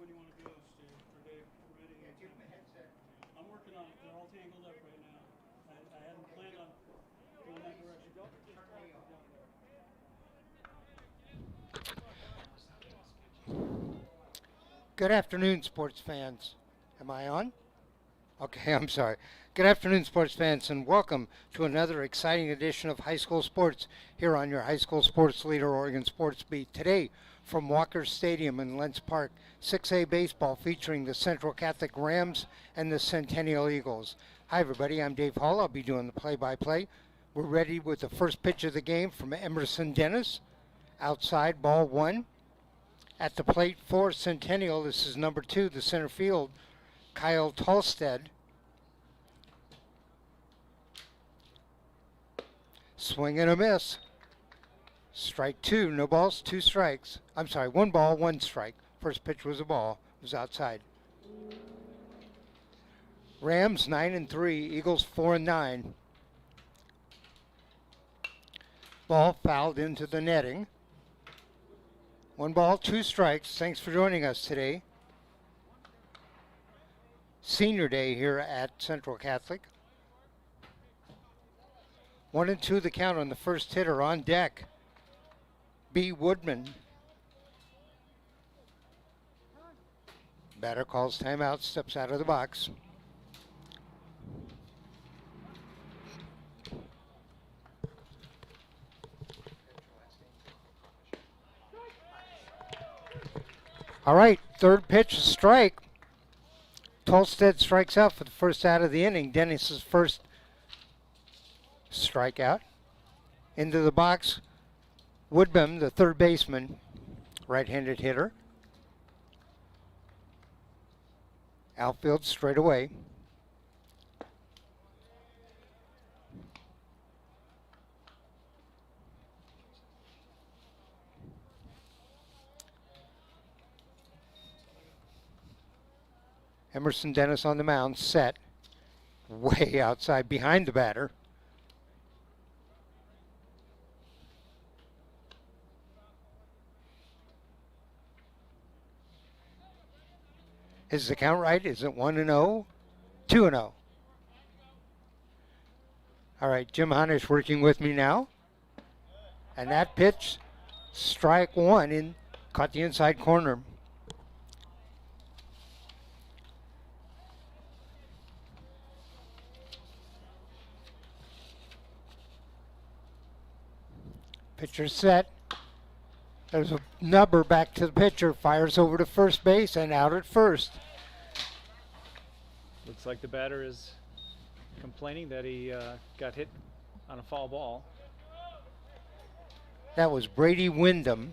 Where do you want to go, Steve? Or Dave? We're ready. I'm working on it. They're all tangled up right now. I hadn't planned on going that direction. Don't forget to start down there. Good afternoon, sports fans. Am I on? Okay, I'm sorry. Good afternoon, sports fans, and welcome to another exciting edition of High School Sports here on your High School Sports Leader, Oregon Sports Beat. Today, from Walker Stadium in Lentz Park, 6A baseball featuring the Central Catholic Rams and the Centennial Eagles. Hi, everybody. I'm Dave Hall. I'll be doing the play-by-play. We're ready with the first pitch of the game from Emerson Dennis. Outside, ball one. At the plate for Centennial, this is number 2, the center field, Kyle Tolstead. Swing and a miss. Strike 2, no balls, 2 strikes. I'm sorry, 1 ball, 1 strike. First pitch was a ball, it was outside. Rams 9-3, Eagles 4-9. Ball fouled into the netting. 1 ball, 2 strikes. Thanks for joining us today. Senior day here at Central Catholic. 1-2 the count on the first hitter. On deck, B. Woodman. Batter calls timeout, steps out of the box. All right, third pitch, a strike. Tolstead strikes out for the first out of the inning. Dennis's first strikeout. Into the box, Woodbum, the third baseman, right-handed hitter. Outfield straight away. Emerson Dennis on the mound, set. Way outside behind the batter. Is the count right? Is it 1-0? 2-0. All right, Jim Honish working with me now. And that pitch, strike 1, caught the inside corner. Pitcher set. There's a number back to the pitcher. Fires over to first base and out at first. Looks like the batter is complaining that he got hit on a foul ball. That was Brady Wyndham,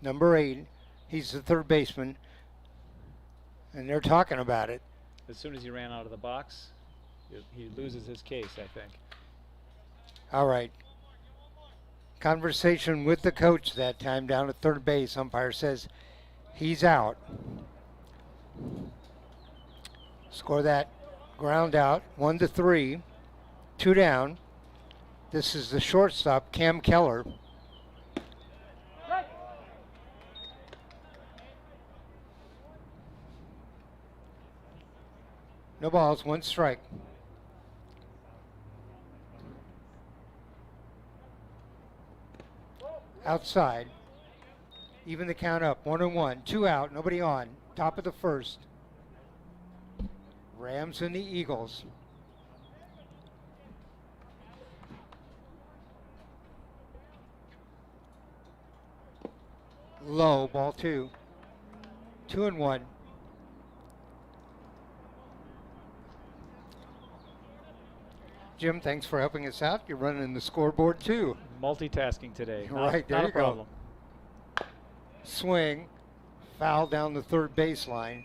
number 8. He's the third baseman, and they're talking about it. As soon as he ran out of the box, he loses his case, I think. All right. Conversation with the coach that time down at third base. Umpire says he's out. Score that ground out, 1-3, 2 down. This is the shortstop, Cam Keller. No balls, 1 strike. Outside. Even the count up, 1-1, 2 out, nobody on. Top of the first. Rams and the Eagles. Low, ball 2. 2-1. Jim, thanks for helping us out. You're running the scoreboard too. Multitasking today. Right, there not you a problem. go. Swing, foul down the third baseline.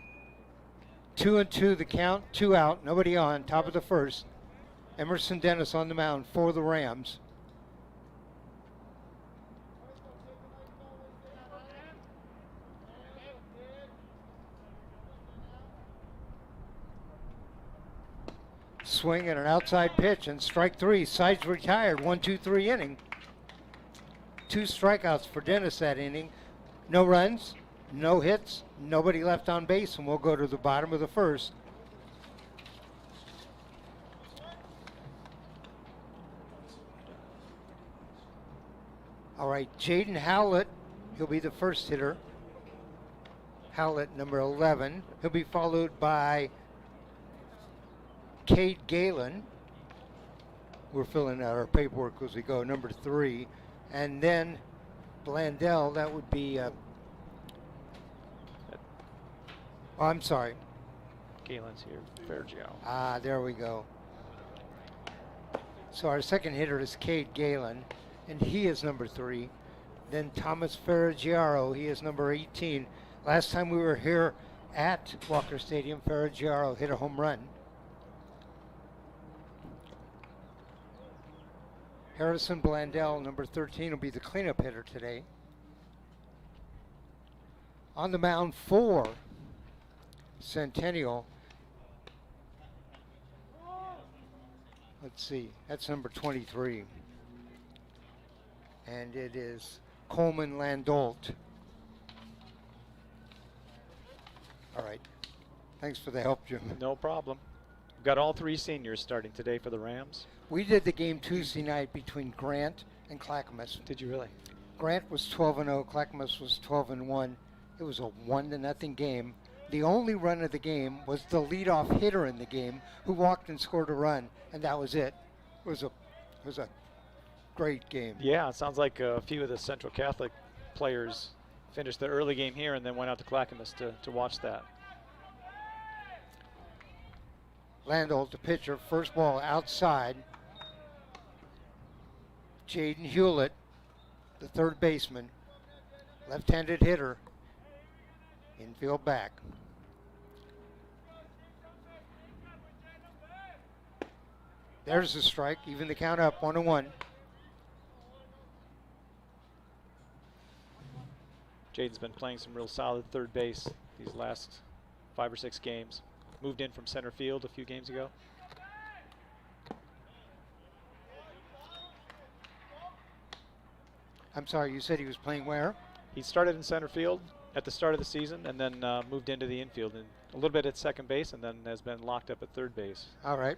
2-2 the count, 2 out, nobody on, top of the first. Emerson Dennis on the mound for the Rams. Swing and an outside pitch and strike 3. Sides retired. 1-2-3 inning. 2 strikeouts for Dennis that inning. No runs, no hits, nobody left on base, and we'll go to the bottom of the first. All right, Jaden Howlett, he'll be the first hitter. Howlett, number 11. He'll be followed by Cade Galen. We're filling out our paperwork as we go, number 3. And then Blandell, that would be, I'm sorry. Galen's here. Fairgio. Ah, there we go. So our second hitter is Cade Galen, and he is number 3. Then Thomas Ferraggiaro, he is number 18. Last time we were here at Walker Stadium, Ferraggiaro hit a home run. Harrison Blandell, number 13, will be the cleanup hitter today. On the mound for Centennial. Let's see, that's number 23. And it is Coleman Landolt. All right. Thanks for the help, Jim. No problem. We've got all 3 seniors starting today for the Rams. We did the game Tuesday night between Grant and Clackamas. Did you really? Grant was 12-0, Clackamas was 12-1. It was a 1-0 game. The only run of the game was the leadoff hitter in the game who walked and scored a run, and that was it. It was a great game. Yeah, it sounds like a few of the Central Catholic players finished the early game here and then went out to Clackamas to watch that. Landolt, the pitcher, first ball outside. Jaden Hewlett, the third baseman, left-handed hitter, infield back. There's the strike, even the count up, 1-1. Jaden's been playing some real solid third base these last 5 or 6 games. Moved in from center field a few games ago. I'm sorry, you said he was playing where? He started in center field at the start of the season and then moved into the infield and a little bit at second base and then has been locked up at third base. All right.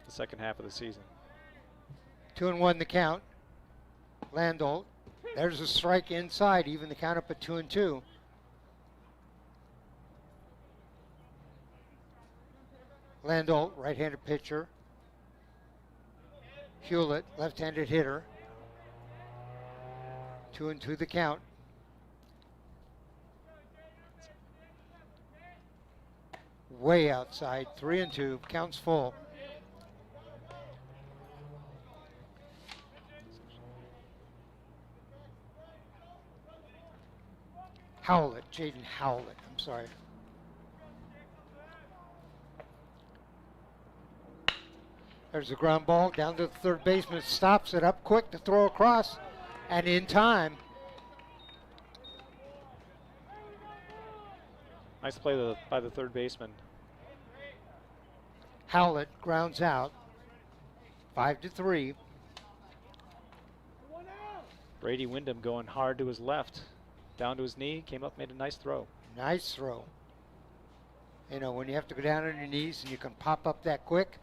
The second half of the season. 2-1 the count. Landolt. There's a strike inside, even the count up at 2-2. Landolt, right-handed pitcher. Hewlett, left-handed hitter. 2-2 the count. Way outside, 3-2, counts full. Howlett, Jaden Howlett, I'm sorry. There's a ground ball down to the third baseman, stops it up quick to throw across, and in time. Nice play by the third baseman. Howlett grounds out, 5-3. Brady Wyndham going hard to his left, down to his knee, came up, made a nice throw. Nice throw. You know, when you have to go down on your knees and you can pop up that quick.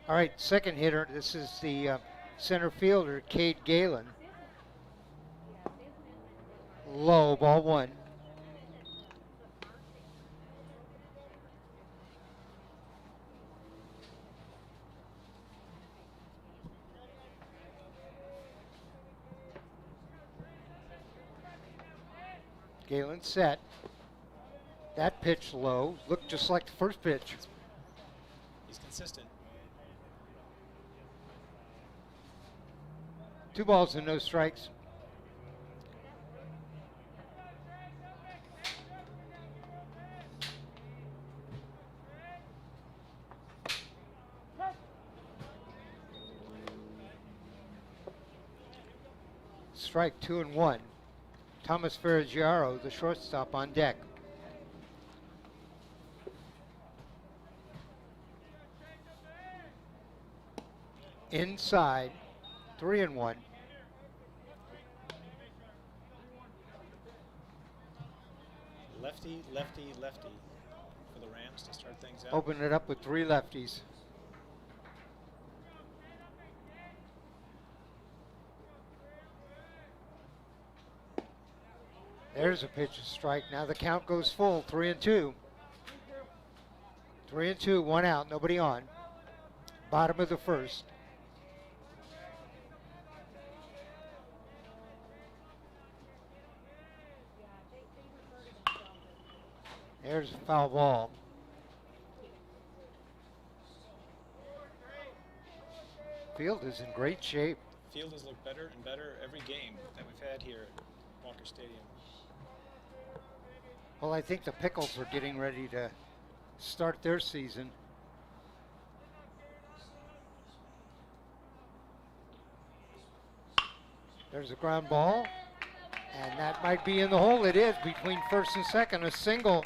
All right, second hitter, this is the center fielder, Cade Galen. Low, ball 1. Galen set. That pitch low. Looked just like the first pitch. He's consistent. 2 balls and no strikes. Strike 2 and 1. Thomas Ferriggiaro, the shortstop, on deck. Inside, 3 and 1. Lefty, lefty, lefty for the Rams to start things out. Open it up with 3 lefties. There's a pitch and strike. Now the count goes full, 3 and 2. 3 and 2, 1 out, nobody on. Bottom of the first. There's a foul ball. Field is in great shape. Field has looked better and better every game that we've had here at Walker Stadium. Well, I think the Pickles are getting ready to start their season. There's a ground ball, and that might be in the hole. It is between first and second, a single.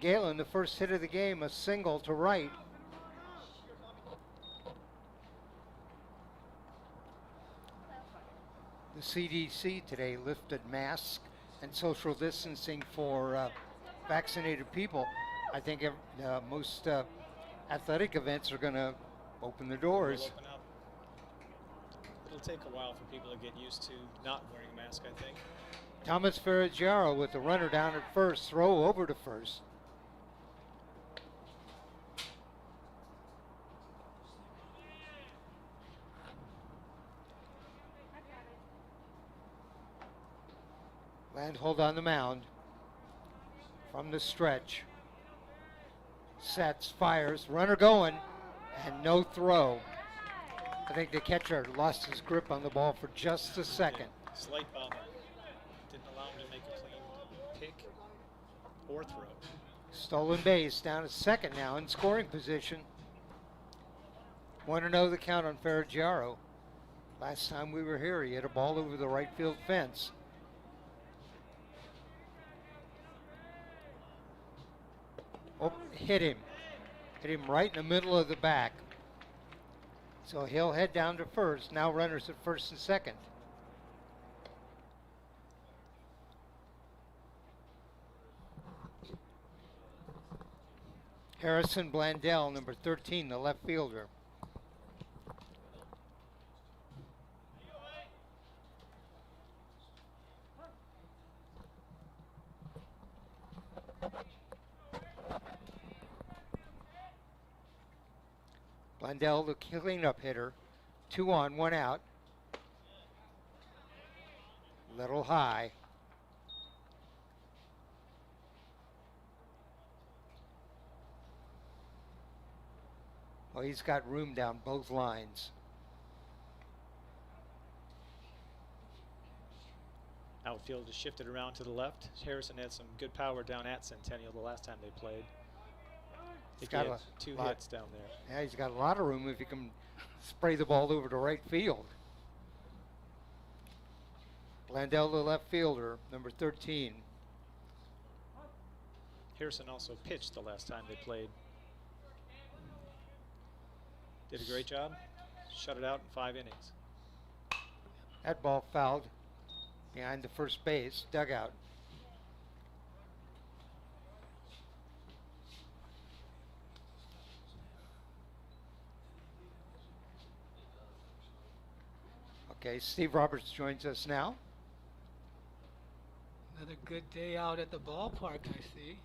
Galen, the first hit of the game, a single to right. The CDC today lifted masks and social distancing for vaccinated people. I think most athletic events are going to open the doors. Open up. It'll take a while for people to get used to not wearing a mask, I think. Thomas Ferriggiaro with the runner down at first, throw over to first. Landhold on the mound. From the stretch. Sets, fires, runner going, and no throw. I think the catcher lost his grip on the ball for just a second. Slight bobble. Didn't allow him to make a clean pick or throw. Stolen base, down to second now in scoring position. 1-0 the count on Ferriggiaro. Last time we were here, he hit a ball over the right field fence. Oh, hit him. Hit him right in the middle of the back. So he'll head down to first. Now runners at first and second. Harrison Blandell, number 13, the left fielder. Blandell, the cleanup hitter. 2 on, 1 out. Little high. Well, he's got room down both lines. Outfield is shifted around to the left. Harrison had some good power down at Centennial the last time they played. He's He got had a 2 lot. hits down there. Yeah, he's got a lot of room if he can spray the ball over to right field. Blandell, the left fielder, number 13. Harrison also pitched the last time they played. Did a great job. Shut it out in 5 innings. That ball fouled behind the first base dugout. Okay, Steve Roberts joins us now. Another good day out at the ballpark, I see.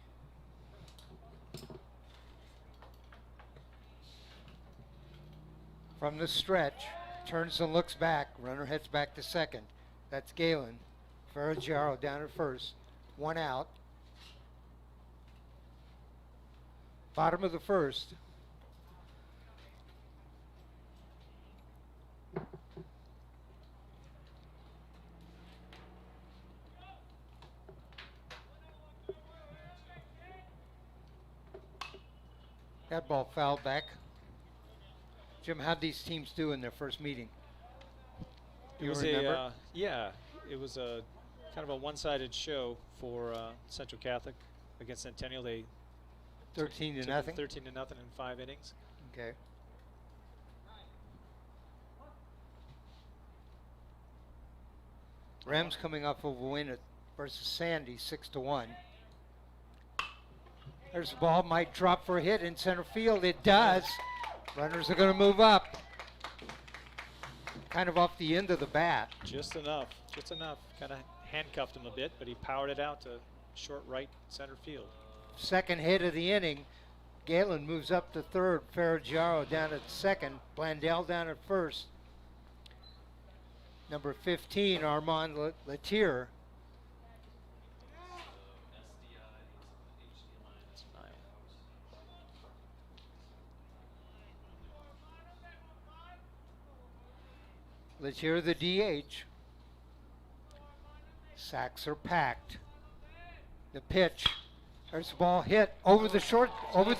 From the stretch, turns and looks back. Runner heads back to second. That's Galen. Ferragiro down at first. One out. Bottom of the first. That ball fouled back. Jim, how'd these teams do in their first meeting? Do It you was remember? it was a kind of a one-sided show for Central Catholic against Centennial. They 13 to took them nothing. 13 to nothing in 5 innings. Okay. Rams coming off of a win versus Sandy, 6-1. There's the ball, might drop for a hit in center field. It does. Runners are going to move up. Kind of off the end of the bat. Just enough. Kind of handcuffed him a bit, but he powered it out to short right center field. Second hit of the inning. Galen moves up to third. Ferragiro down at second. Blandell down at first. Number 15, Armand Latier. Latier the DH. Sacks are packed. The pitch. There's the ball hit over the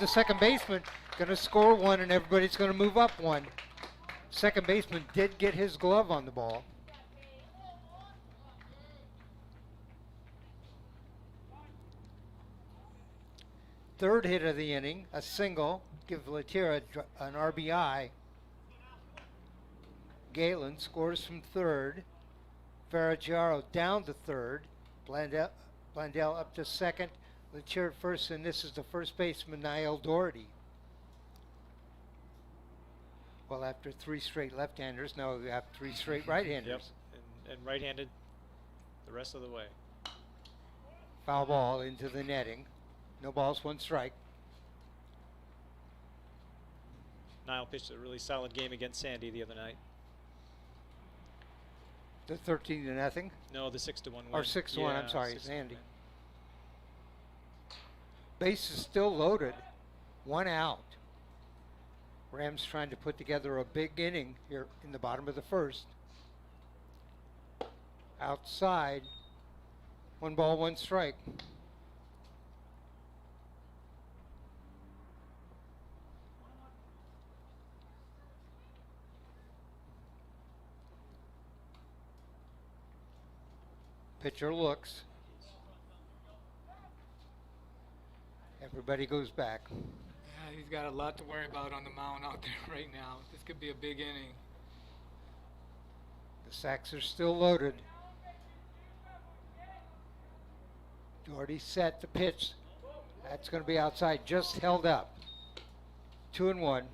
second baseman. Going to score one, and everybody's going to move up one. Second baseman did get his glove on the ball. Third hit of the inning, a single. Give Latier an RBI. Galen scores from third. Ferragiro down to third. Blandell up to second. Latier at first, and this is the first baseman, Niall Doherty. Well, after 3 straight left-handers, now we have 3 straight right-handers. Yep, and right-handed the rest of the way. Foul ball into the netting. No balls, 1 strike. Niall pitched a really solid game against Sandy the other night. The 13 to nothing. No, the 6-1 win. Or 6-1, Yeah, I'm sorry, 6-1 Sandy. win. Base is still loaded. 1 out. Rams trying to put together a big inning here in the bottom of the first. Outside. 1 ball, 1 strike. Pitcher looks. Everybody goes back. Yeah, he's got a lot to worry about on the mound out there right now. This could be a big inning. The sacks are still loaded. Doherty set the pitch. That's going to be outside, just held up. 2-1.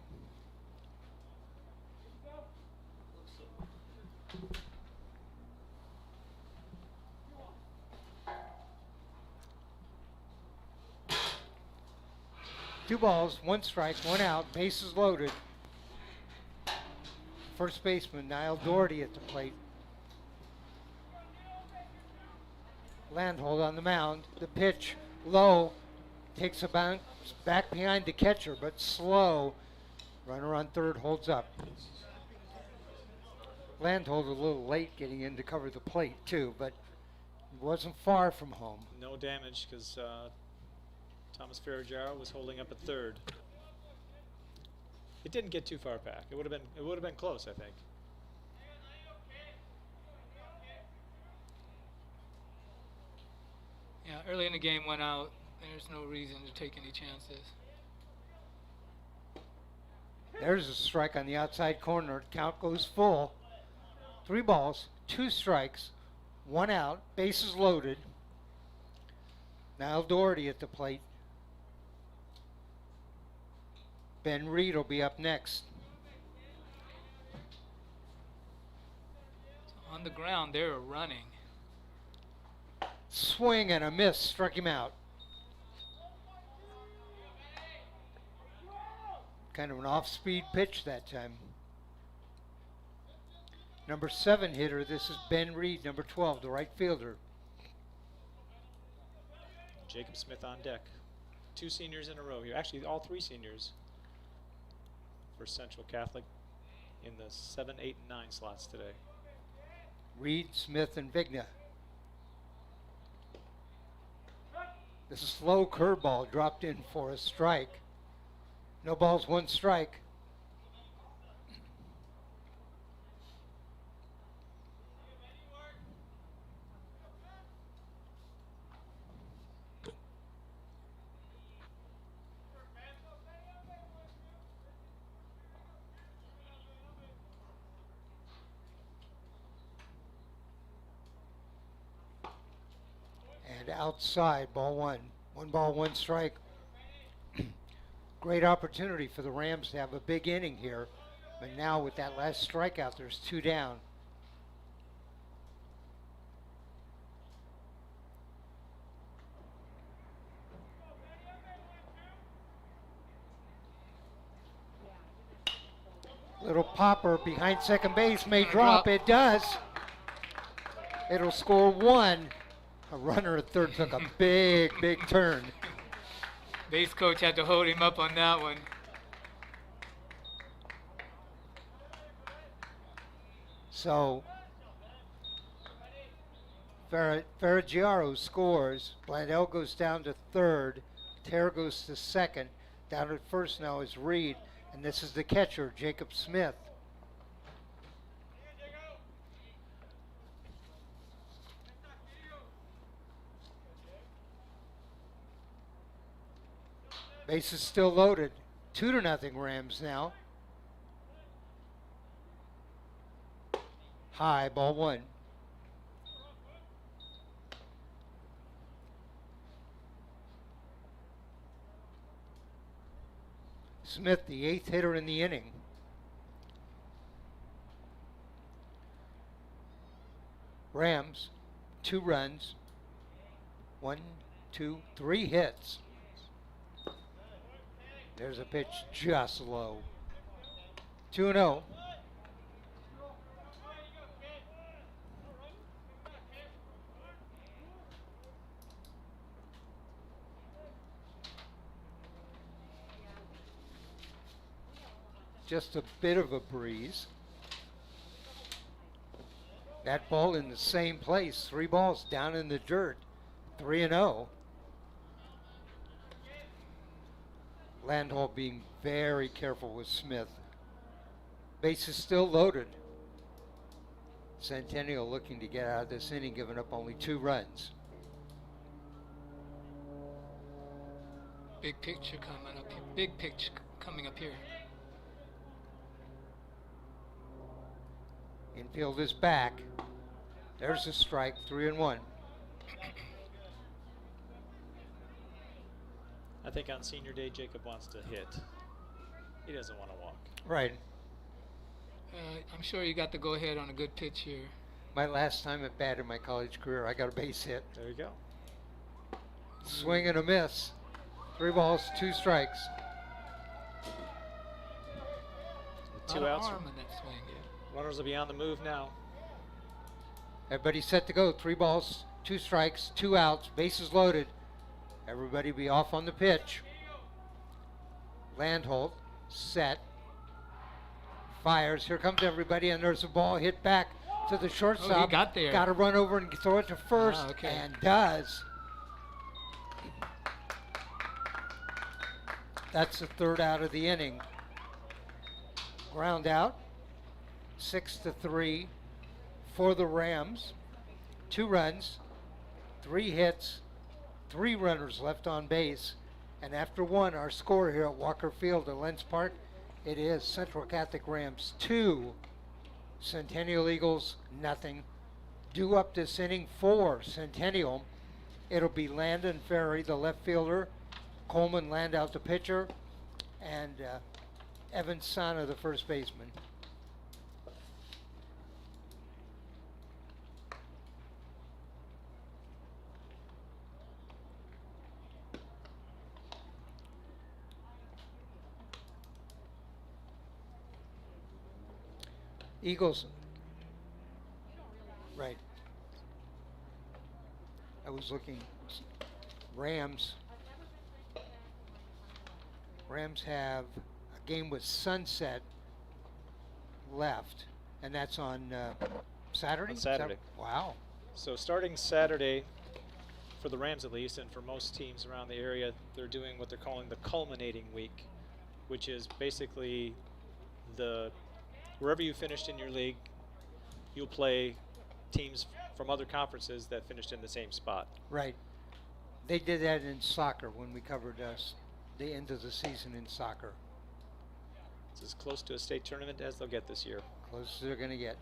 Two balls, 1 strike, 1 out, bases loaded. First baseman, Niall Doherty at the plate. Landhold on the mound. The pitch low, takes a bounce back behind the catcher, but slow. Runner on third holds up. Landhold a little late getting in to cover the plate too, but wasn't far from home. No damage because Thomas Ferragiro was holding up at third. It didn't get too far back. It would have been close, I think. Yeah, early in the game went out. There's no reason to take any chances. There's a strike on the outside corner. Count goes full. 3 balls, 2 strikes, 1 out, bases loaded. Niall Doherty at the plate. Ben Reed will be up next. On the ground, they were running. Swing and a miss, struck him out. Kind of an off-speed pitch that time. Number 7 hitter, this is Ben Reed, number 12, the right fielder. Jacob Smith on deck. 2 seniors in a row here. Actually, all 3 seniors for Central Catholic in the 7, 8, and 9 slots today. Reed, Smith, and Vigna. This is a slow curveball dropped in for a strike. No balls, 1 strike. And outside, ball 1. 1 ball, 1 strike. Great opportunity for the Rams to have a big inning here. But now with that last strikeout, there's 2 down. Little popper behind second base may drop. It does. It'll score 1. A runner at third took a big turn. Base coach had to hold him up on that one. So Ferragiaro scores. Blandell goes down to third. Terra goes to second. Down at first now is Reed. And this is the catcher, Jacob Smith. Base is still loaded. 2-0 Rams now. High, ball 1. Smith, the 8th hitter in the inning. Rams, 2 runs. 1, 2, 3 hits. There's a pitch just low. 2-0. Just a bit of a breeze. That ball in the same place. 3 balls down in the dirt. 3-0. Landhall being very careful with Smith. Base is still loaded. Centennial looking to get out of this inning, giving up only 2 runs. Big picture coming up here. Big picture coming up here. Infield is back. There's a strike, 3-1. I think on senior day, Jacob wants to hit. He doesn't want to walk. Right. I'm sure you got the go ahead on a good pitch here. My last time at bat in my college career, I got a base hit. There you go. Swing and a miss. 3 balls, 2 strikes. With 2 outs. Arm in that swing, yeah. Runners will be on the move now. Everybody set to go. 3 balls, 2 strikes, 2 outs, bases loaded. Everybody be off on the pitch. Landholt, set, fires. Here comes everybody, and there's a ball hit back to the shortstop. Oh, he got there. Got to run over and throw it to first, okay. and does. That's the 3rd out of the inning. Ground out, 6-3 for the Rams. 2 runs, 3 hits, 3 runners left on base. And after 1, our score here at Walker Field at Lentz Park, it is Central Catholic Rams 2, Centennial Eagles nothing. Due up this inning for Centennial, it'll be Landon Ferry, the left fielder, Coleman Landau, the pitcher, and Evan Sana, the first baseman. Eagles. Right. I was looking. Rams have a game with Sunset left, and that's on Saturday? On Saturday. Wow. So starting Saturday, for the Rams at least, and for most teams around the area, they're doing what they're calling the culminating week, which is basically wherever you finished in your league, you'll play teams from other conferences that finished in the same spot. Right. They did that in soccer when we covered the end of the season in soccer. It's as close to a state tournament as they'll get this year. Close as they're going to get.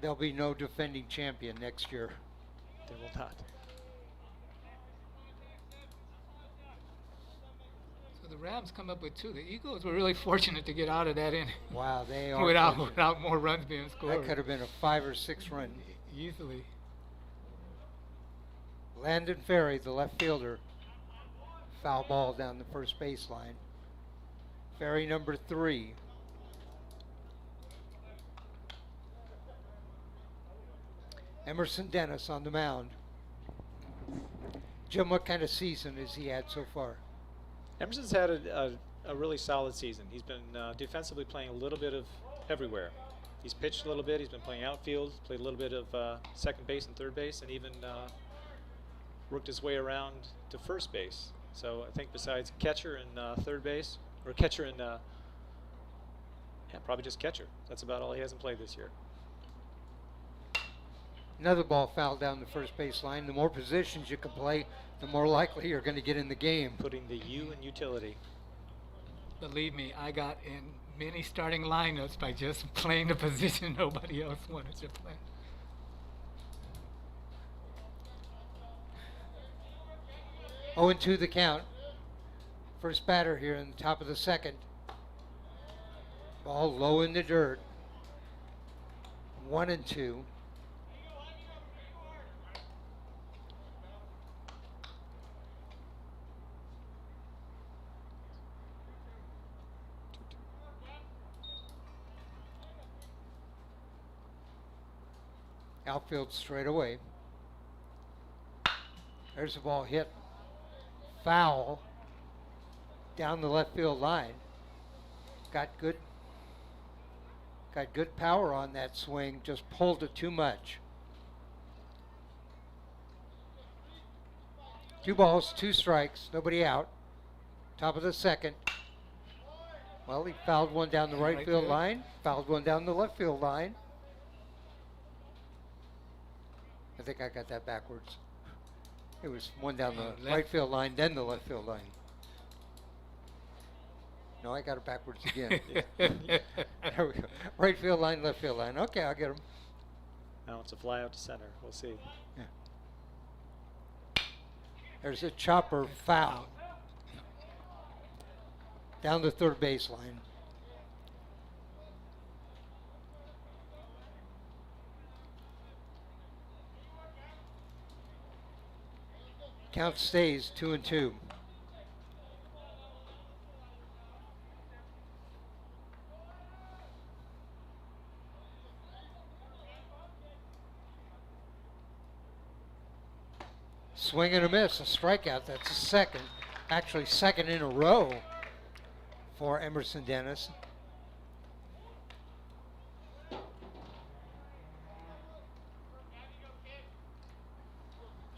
There'll be no defending champion next year. They will not. So the Rams come up with 2. The Eagles were really fortunate to get out of that inning. Wow, they are without more runs being scored. That could have been a 5 or 6 run. Easily. Landon Ferry, the left fielder, foul ball down the first baseline. Ferry number 3. Emerson Dennis on the mound. Jim, what kind of season has he had so far? Emerson's had a really solid season. He's been defensively playing a little bit of everywhere. He's pitched a little bit. He's been playing outfield, played a little bit of second base and third base, and even worked his way around to first base. So I think besides catcher and third base, or catcher and probably just catcher. That's about all he hasn't played this year. Another ball fouled down the first base line. The more positions you can play, the more likely you're going to get in the game. Putting the U in utility. Believe me, I got in many starting lineups by just playing the position nobody else wanted to play. Oh, and 2 the count. First batter here in the top of the second. Ball low in the dirt. 1 and 2. Outfield straight away. There's the ball hit foul down the left field line. Got good power on that swing, just pulled it too much. 2 balls, 2 strikes, nobody out. Top of the second. Well, he fouled one down the right field line, fouled one down the left field line. I think I got that backwards. It was one down the right field line, then the left field line. No, I got it backwards again. There we go. Right field line, left field line. Okay, I'll get him. Now it's a fly out to center. We'll see. Yeah. There's a chopper foul. Down the third baseline. Count stays 2 and 2. Swing and a miss, a strikeout. That's a second, actually second in a row for Emerson Dennis.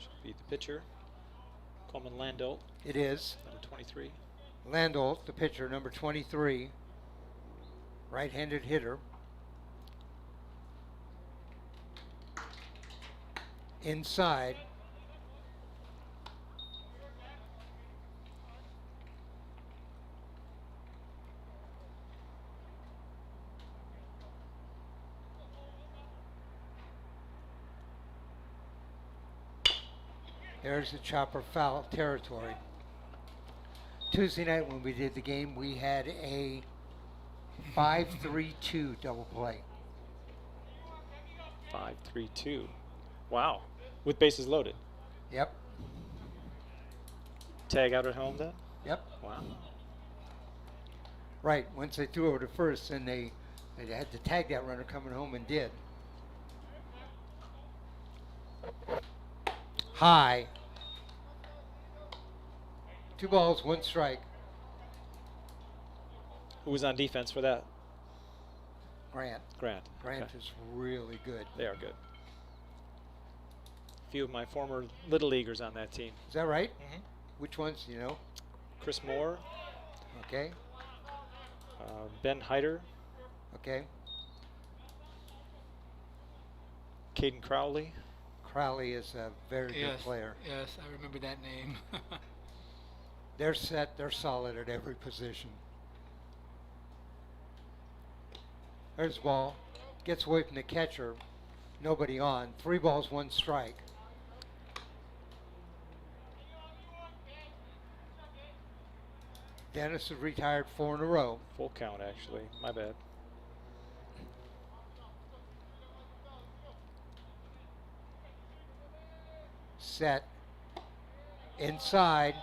Should be the pitcher, Coleman Landolt. It is. Number 23. Landolt, the pitcher, number 23. Right-handed hitter. Inside. There's the chopper, foul territory. Tuesday night when we did the game, we had a 5-3-2 double play. 5-3-2. Wow. With bases loaded. Yep. Tag out at home then? Yep. Wow. Right. Once they threw over to first, then they had to tag that runner coming home and did. High 2 balls, 1 strike. Who was on defense for that? Grant. Grant. Grant Okay. is really good. They are good. A few of my former Little Leaguers on that team. Is that right? Mm-hmm. Which ones do you know? Chris Moore, Okay. Ben Hyder, Okay. Caden Crowley. Crowley is a very good Yes, player. yes, I remember that name. They're set. They're solid at every position. There's the ball. Gets away from the catcher. Nobody on. 3 balls, 1 strike. Dennis has retired 4 in a row. Full count, actually. My bad. Set. Inside.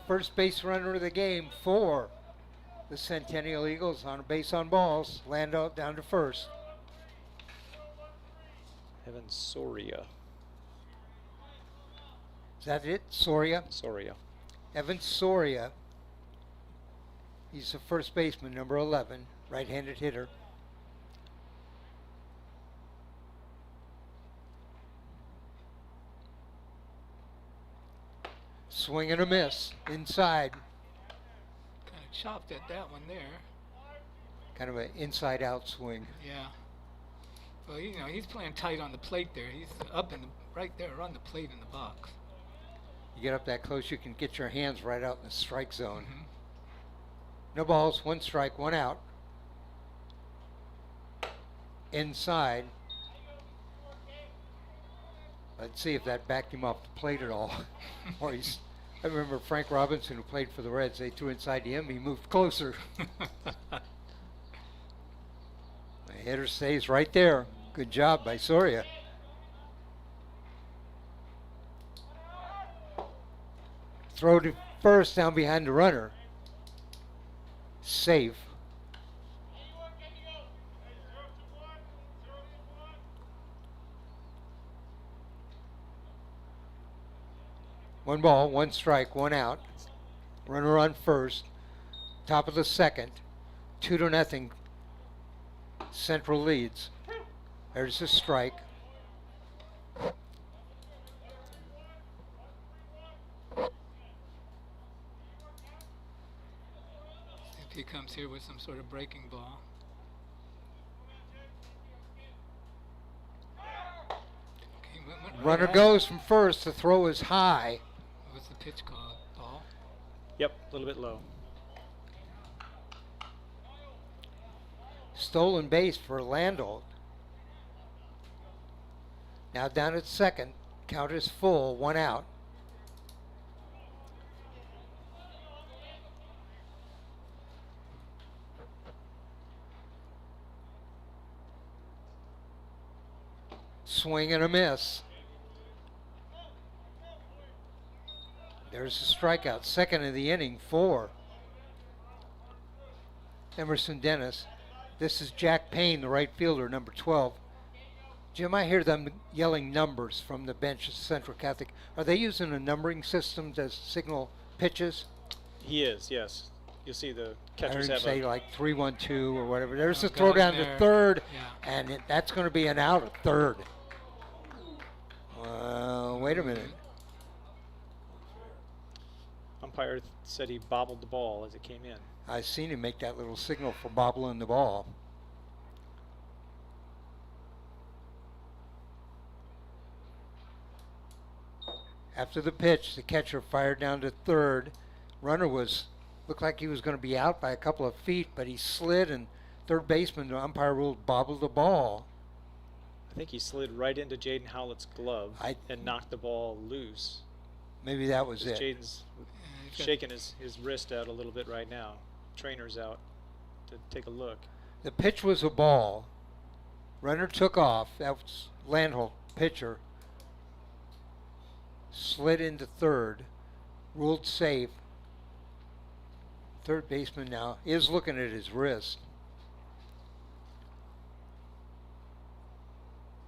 First base runner of the game for the Centennial Eagles on a base on balls. Lando down to first. Evan Soria. Is that it? Soria? Soria. Evan Soria. He's the first baseman, number 11, right-handed hitter. Swing and a miss. Inside. Kind of chopped at that one there. Kind of an inside-out swing. Yeah. Well, you know, he's playing tight on the plate there. He's up in the, right there on the plate in the box. You get up that close, you can get your hands right out in the strike zone. Mhm. No balls, 1 strike, 1 out. Inside. Let's see if that backed him off the plate at all. Or I remember Frank Robinson, who played for the Reds, they threw inside to him, he moved closer. The hitter stays right there. Good job by Soria. Throw to first down behind the runner. Safe. One ball, 1 strike, 1 out. Runner on first. Top of the second. 2-0. Central leads. There's a strike. If he comes here with some sort of breaking ball. Okay, Runner goes from first. The throw is high. What's the pitch called? Ball? Yep, a little bit low. Stolen base for Landau. Now down at second. Count is full. 1 out. Swing and a miss. There's a strikeout. Second of the inning for Emerson Dennis. This is Jack Payne, the right fielder, number 12. Jim, I hear them yelling numbers from the bench at Central Catholic. Are they using a numbering system to signal pitches? He is, yes. You'll see the I catchers heard him have say a like 3-1-2 or whatever. There's Oh, a throw got down him to there. third, Yeah. and that's going to be an out at third. Wait a minute. umpire said he bobbled the ball as it came in. I seen him make that little signal for bobbling the ball. After the pitch, the catcher fired down to third. Runner looked like he was going to be out by a couple of feet, but he slid, and third baseman, the umpire ruled, bobbled the ball. I think he slid right into Jaden Howlett's glove and knocked the ball loose. Maybe that was it. Jaden's He's got- shaking his wrist out a little bit right now. Trainer's out to take a look. The pitch was a ball. Runner took off. That was Landholt, pitcher. Slid into third. Ruled safe. Third baseman now is looking at his wrist.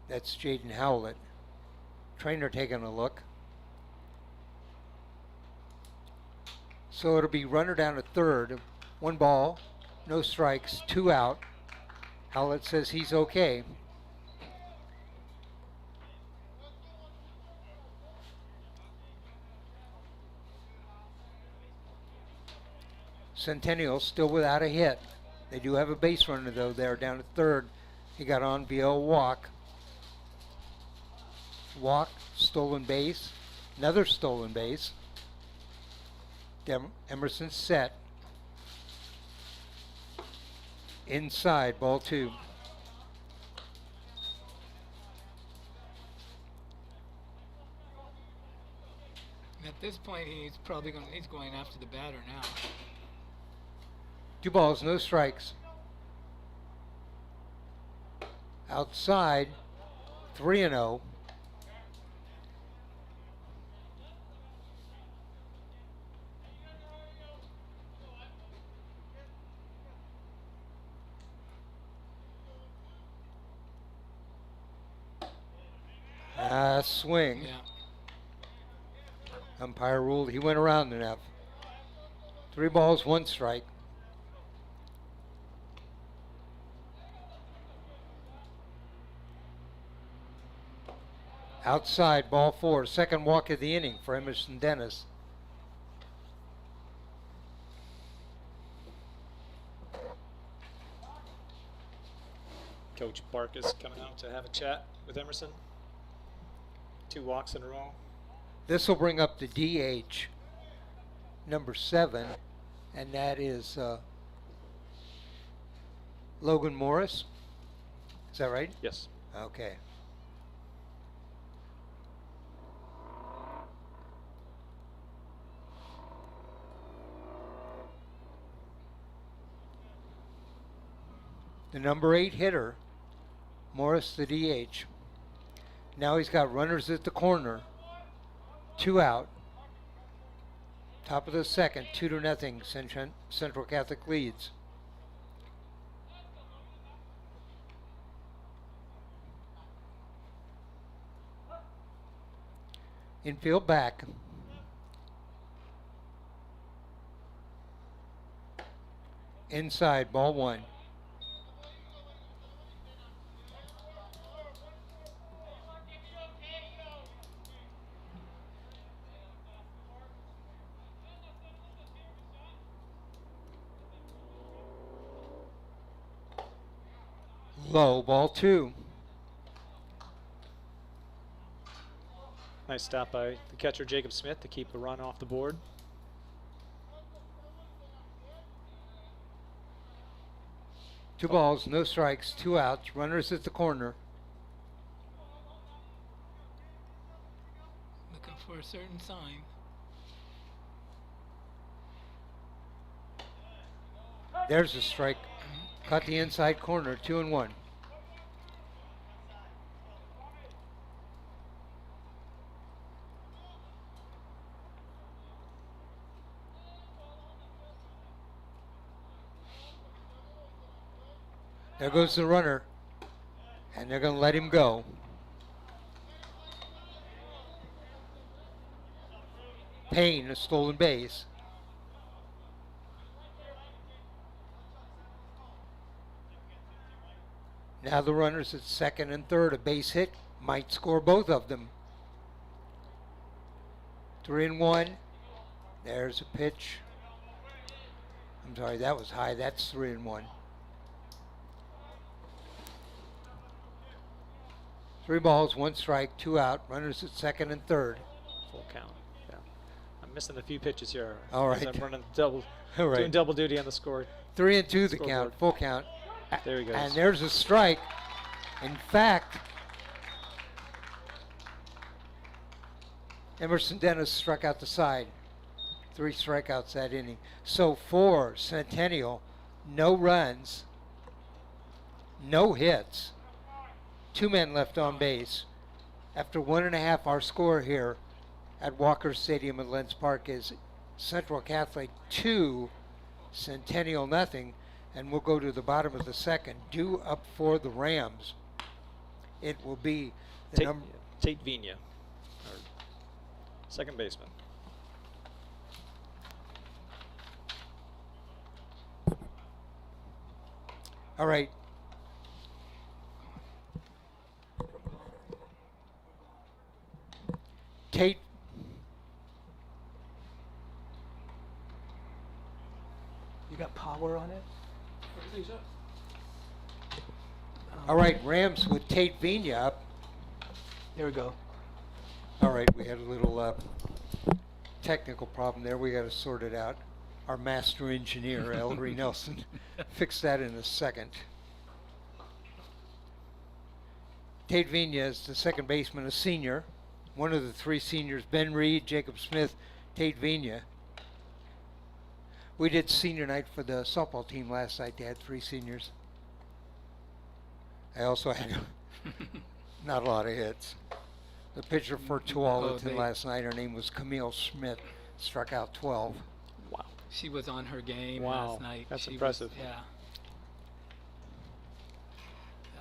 That's Jaden Howlett. Trainer taking a look. So it'll be runner down to third. 1 ball, no strikes, 2 out. Howlett says he's okay. Centennial still without a hit. They do have a base runner though there down at third. He got on via a walk. Walk, stolen base, another stolen base. Emerson set. Inside, ball 2. At this point, he's going after the batter now. 2 balls, no strikes. Outside, 3-0. Swing. Yeah. Umpire ruled he went around enough. 3 balls, 1 strike. Outside, ball 4. Second walk of the inning for Emerson Dennis. Coach Barkas coming out to have a chat with Emerson. 2 walks in a row. This will bring up the DH, number 7, and that is Logan Morris. Is that right? Yes. Okay. The number 8 hitter, Morris, the DH. Now he's got runners at the corner. 2 out. Top of the second, 2-0. Central Catholic leads. Infield back. Inside, ball 1. Low, ball 2. Nice stop by the catcher Jacob Smith to keep a run off the board. Two balls, no strikes, 2 outs, runners at the corner. Looking for a certain sign. There's a strike. Caught the inside corner, 2-1. There goes the runner, and they're going to let him go. Payne, a stolen base. Now the runners at second and third. A base hit might score both of them. 3-1. There's a pitch. I'm sorry, that was high. That's 3-1. 3 balls, 1 strike, 2 out. Runners at second and third. Full count. Yeah. I'm missing a few pitches here. All right. I'm running double, All right. doing double duty on the score. 3-2 the Scoreboard. count, full count. There he goes. And there's a strike. In fact, Emerson Dennis struck out the side. 3 strikeouts that inning. So for Centennial, no runs, no hits, 2 men left on base. After 1.5, our score here at Walker Stadium in Lentz Park is Central Catholic 2, Centennial nothing. And we'll go to the bottom of the second. Due up for the Rams. It will be the number. Tate Vigna, our second baseman. All right. Tate. You got power on it? All right, Rams with Tate Vina up. There we go. All right, we had a little technical problem there. We got to sort it out. Our master engineer, Ellery Nelson, fixed that in a second. Tate Vina is the second baseman, a senior. One of the three seniors, Ben Reed, Jacob Smith, Tate Vina. We did senior night for the softball team last night. They had three seniors. I also had not a lot of hits. The pitcher for Tualatin last night, her name was Camille Schmidt, struck out 12. Wow. She was on her game Wow. last night. That's She impressive. Was, yeah.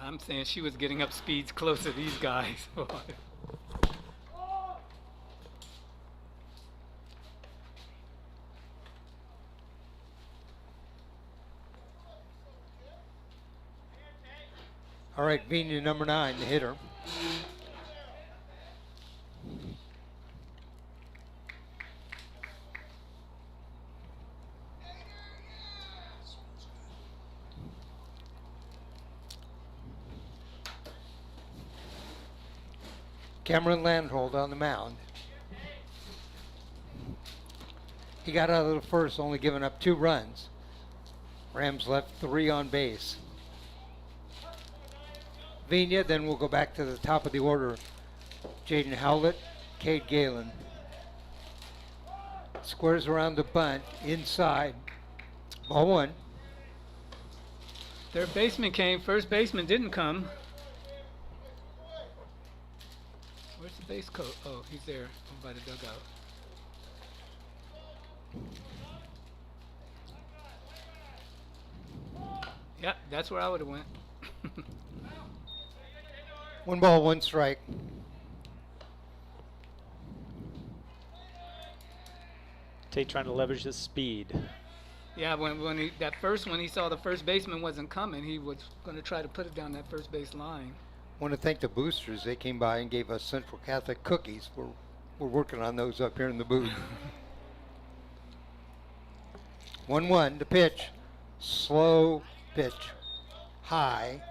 I'm saying she was getting up speeds close to these guys. All right, Vina, number 9, the hitter. Cameron Landhold on the mound. He got out of the first, only giving up 2 runs. Rams left 3 on base. Vina, then we'll go back to the top of the order. Jaden Howlett, Cade Galen. Squares around the bunt, inside. Ball 1. Third baseman came, first baseman didn't come. Where's the base coach? Oh, he's there by the dugout. Yeah, that's where I would have went. 1 ball, 1 strike. Tate trying to leverage his speed. Yeah, when he saw the first baseman wasn't coming, he was going to try to put it down that first base line. Want to thank the boosters. They came by and gave us Central Catholic cookies. We're working on those up here in the booth. 1-1, the pitch. Slow pitch. High,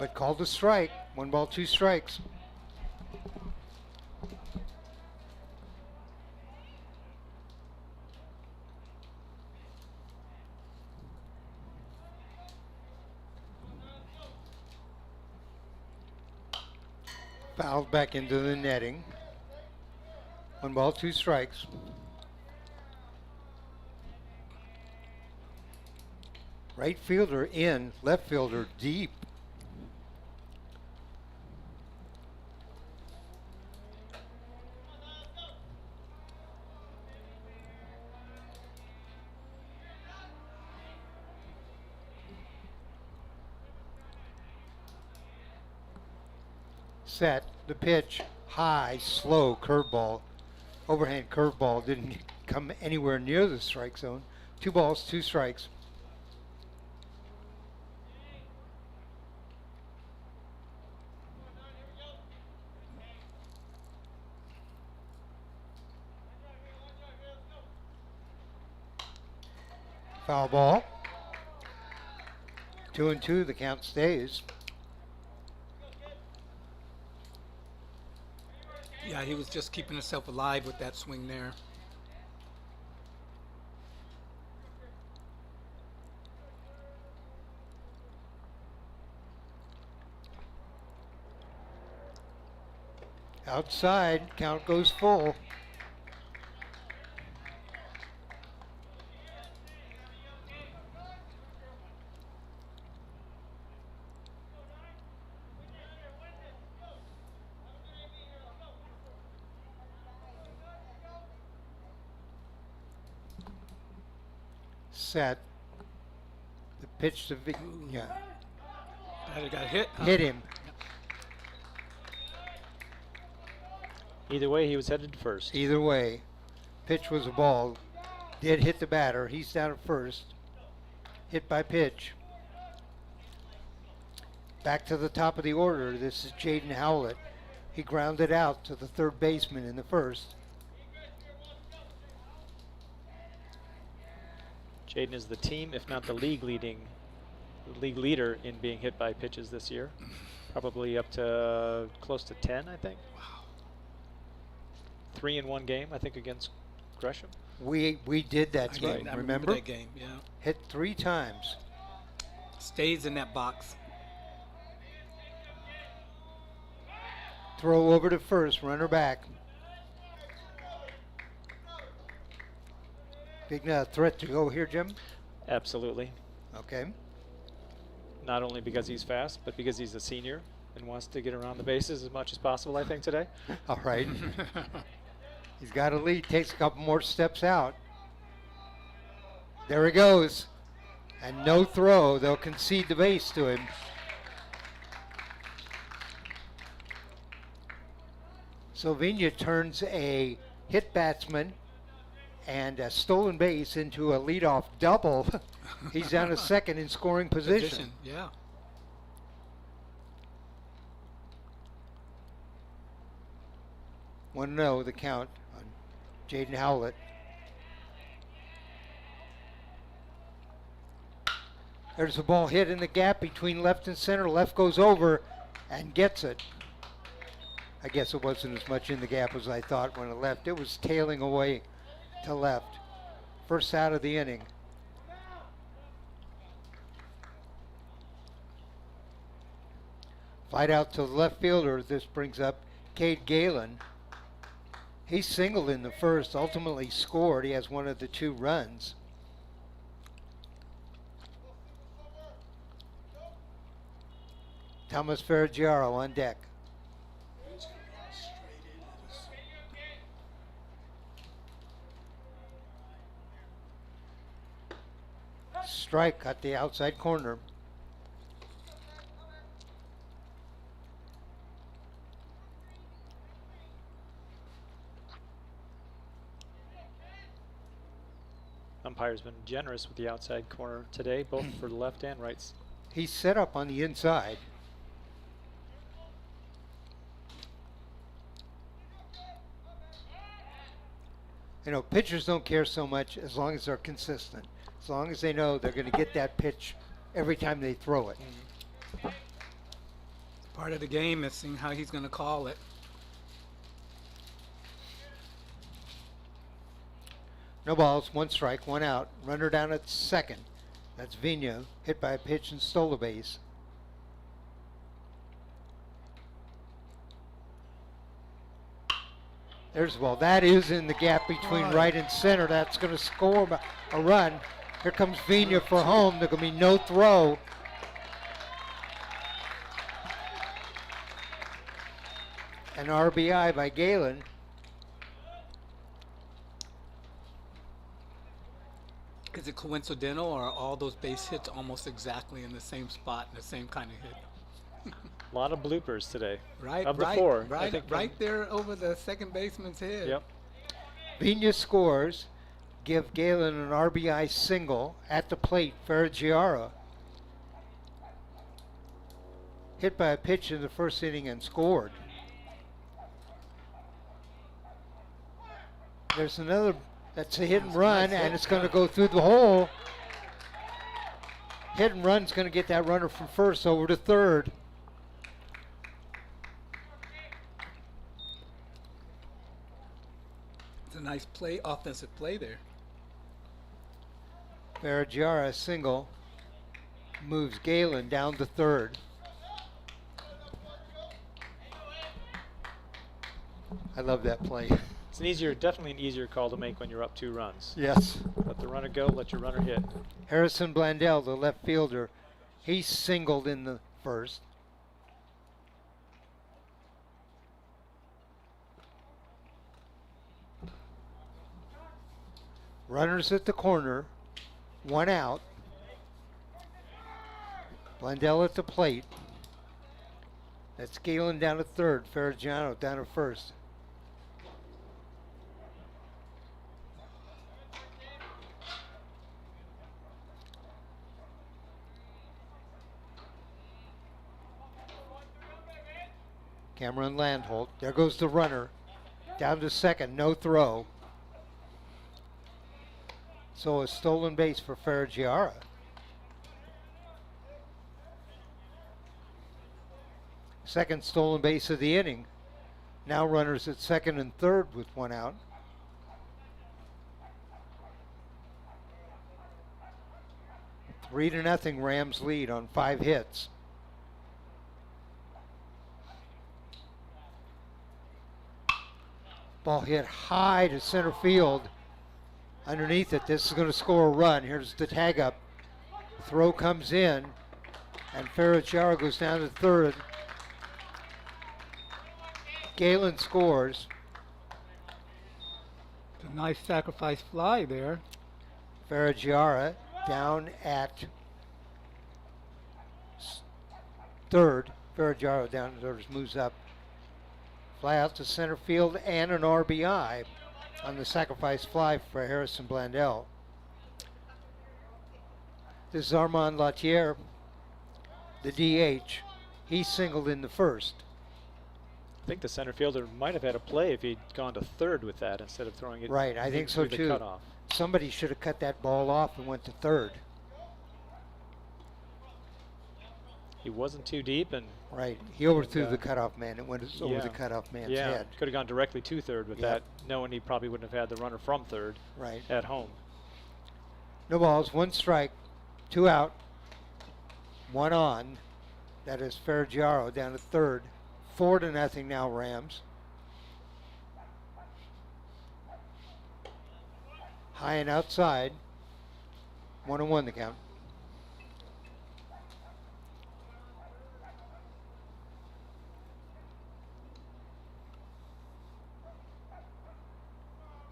but called a strike. 1 ball, 2 strikes. Fouled back into the netting. 1 ball, 2 strikes. Right fielder in, left fielder deep. Set, the pitch, high, slow curveball. Overhand curveball didn't come anywhere near the strike zone. 2 balls, 2 strikes. Foul ball. 2-2, the count stays. Yeah, he was just keeping himself alive with that swing there. Outside, count goes full. Set. The pitch to yeah. Batter got hit. Huh? Hit him. Either way, he was headed to first. Either way, pitch was a ball. Did hit the batter. He's down at first. Hit by pitch. Back to the top of the order. This is Jaden Howlett. He grounded out to the third baseman in the first. Jaden is the team, if not the league leader in being hit by pitches this year. Probably up to close to 10, I think. Wow. 3 in one game, I think, against Gresham. We did that game, I remember? that game, yeah. Hit 3 times. Stays in that box. Throw over to first, runner back. Big threat to go here, Jim? Absolutely. Okay. Not only because he's fast, but because he's a senior and wants to get around the bases as much as possible, I think, today. All right. He's got a lead, takes a couple more steps out. There he goes. And no throw. They'll concede the base to him. Sylvania turns a hit batsman and a stolen base into a leadoff double. He's down to second in scoring position. Yeah. Want to know the count on Jaden Howlett. There's a ball hit in the gap between left and center. Left goes over and gets it. I guess it wasn't as much in the gap as I thought when it left. It was tailing away to left. First out of the inning. Fight out to the left fielder. This brings up Cade Galen. He singled in the first, ultimately scored. He has one of the 2 runs. Thomas Ferraggiaro on deck. Strike at the outside corner. Umpire's been generous with the outside corner today, both for the left and rights. He's set up on the inside. You know, pitchers don't care so much as long as they're consistent. As long as they know they're going to get that pitch every time they throw it. Part of the game is seeing how he's going to call it. No balls, 1 strike, 1 out. Runner down at second. That's Vigna, hit by a pitch and stole a base. There's the ball. That is in the gap between right and center. That's going to score a run. Here comes Vigna for home. There's going to be no throw. An RBI by Galen. Is it coincidental, or are all those base hits almost exactly in the same spot and the same kind of hit? A lot of bloopers today. Right, of the right, 4. I right, think right there over the second baseman's head. Yep. Vigna scores. Give Galen an RBI single at the plate. Ferraggiaro hit by a pitch in the first inning and scored. There's another, that's a hit and run, and it's going to go through the hole. Hit and run's going to get that runner from first over to third. It's a nice play, offensive play there. Ferraggiaro single moves Galen down to third. I love that play. It's definitely an easier call to make when you're up 2 runs. Yes. Let the runner go, let your runner hit. Harrison Blandell, the left fielder, he singled in the first. Runners at the corner, 1 out. Blandell at the plate. That's Galen down to third, Ferraggiaro down to first. Cameron Landholt. There goes the runner. Down to second, no throw. So a stolen base for Ferraggiara. Second stolen base of the inning. Now runners at second and third with one out. Three to nothing, Rams lead on 5 hits. Ball hit high to center field. Underneath it, this is going to score a run. Here's the tag up. Throw comes in, and Ferraggiara goes down to third. Galen scores. It's a nice sacrifice fly there. Ferraggiara down at third. Ferraggiara down at third, moves up. Fly out to center field and an RBI on the sacrifice fly for Harrison Blandell. This is Armand Latier, the DH. He singled in the first. I think the center fielder might have had a play if he'd gone to third with that instead of throwing it. Right, I think so through too. The cutoff. Somebody should have cut that ball off and went to third. He wasn't too deep, and right, he overthrew the cutoff man. It went over the cutoff man's head. Could have gone directly to third with that, knowing he probably wouldn't have had the runner from third. Right. At home. No balls, 1 strike, 2 out, 1 on. That is Ferraggiara down to third. 4 to nothing now, Rams. High and outside. 1-1 the count.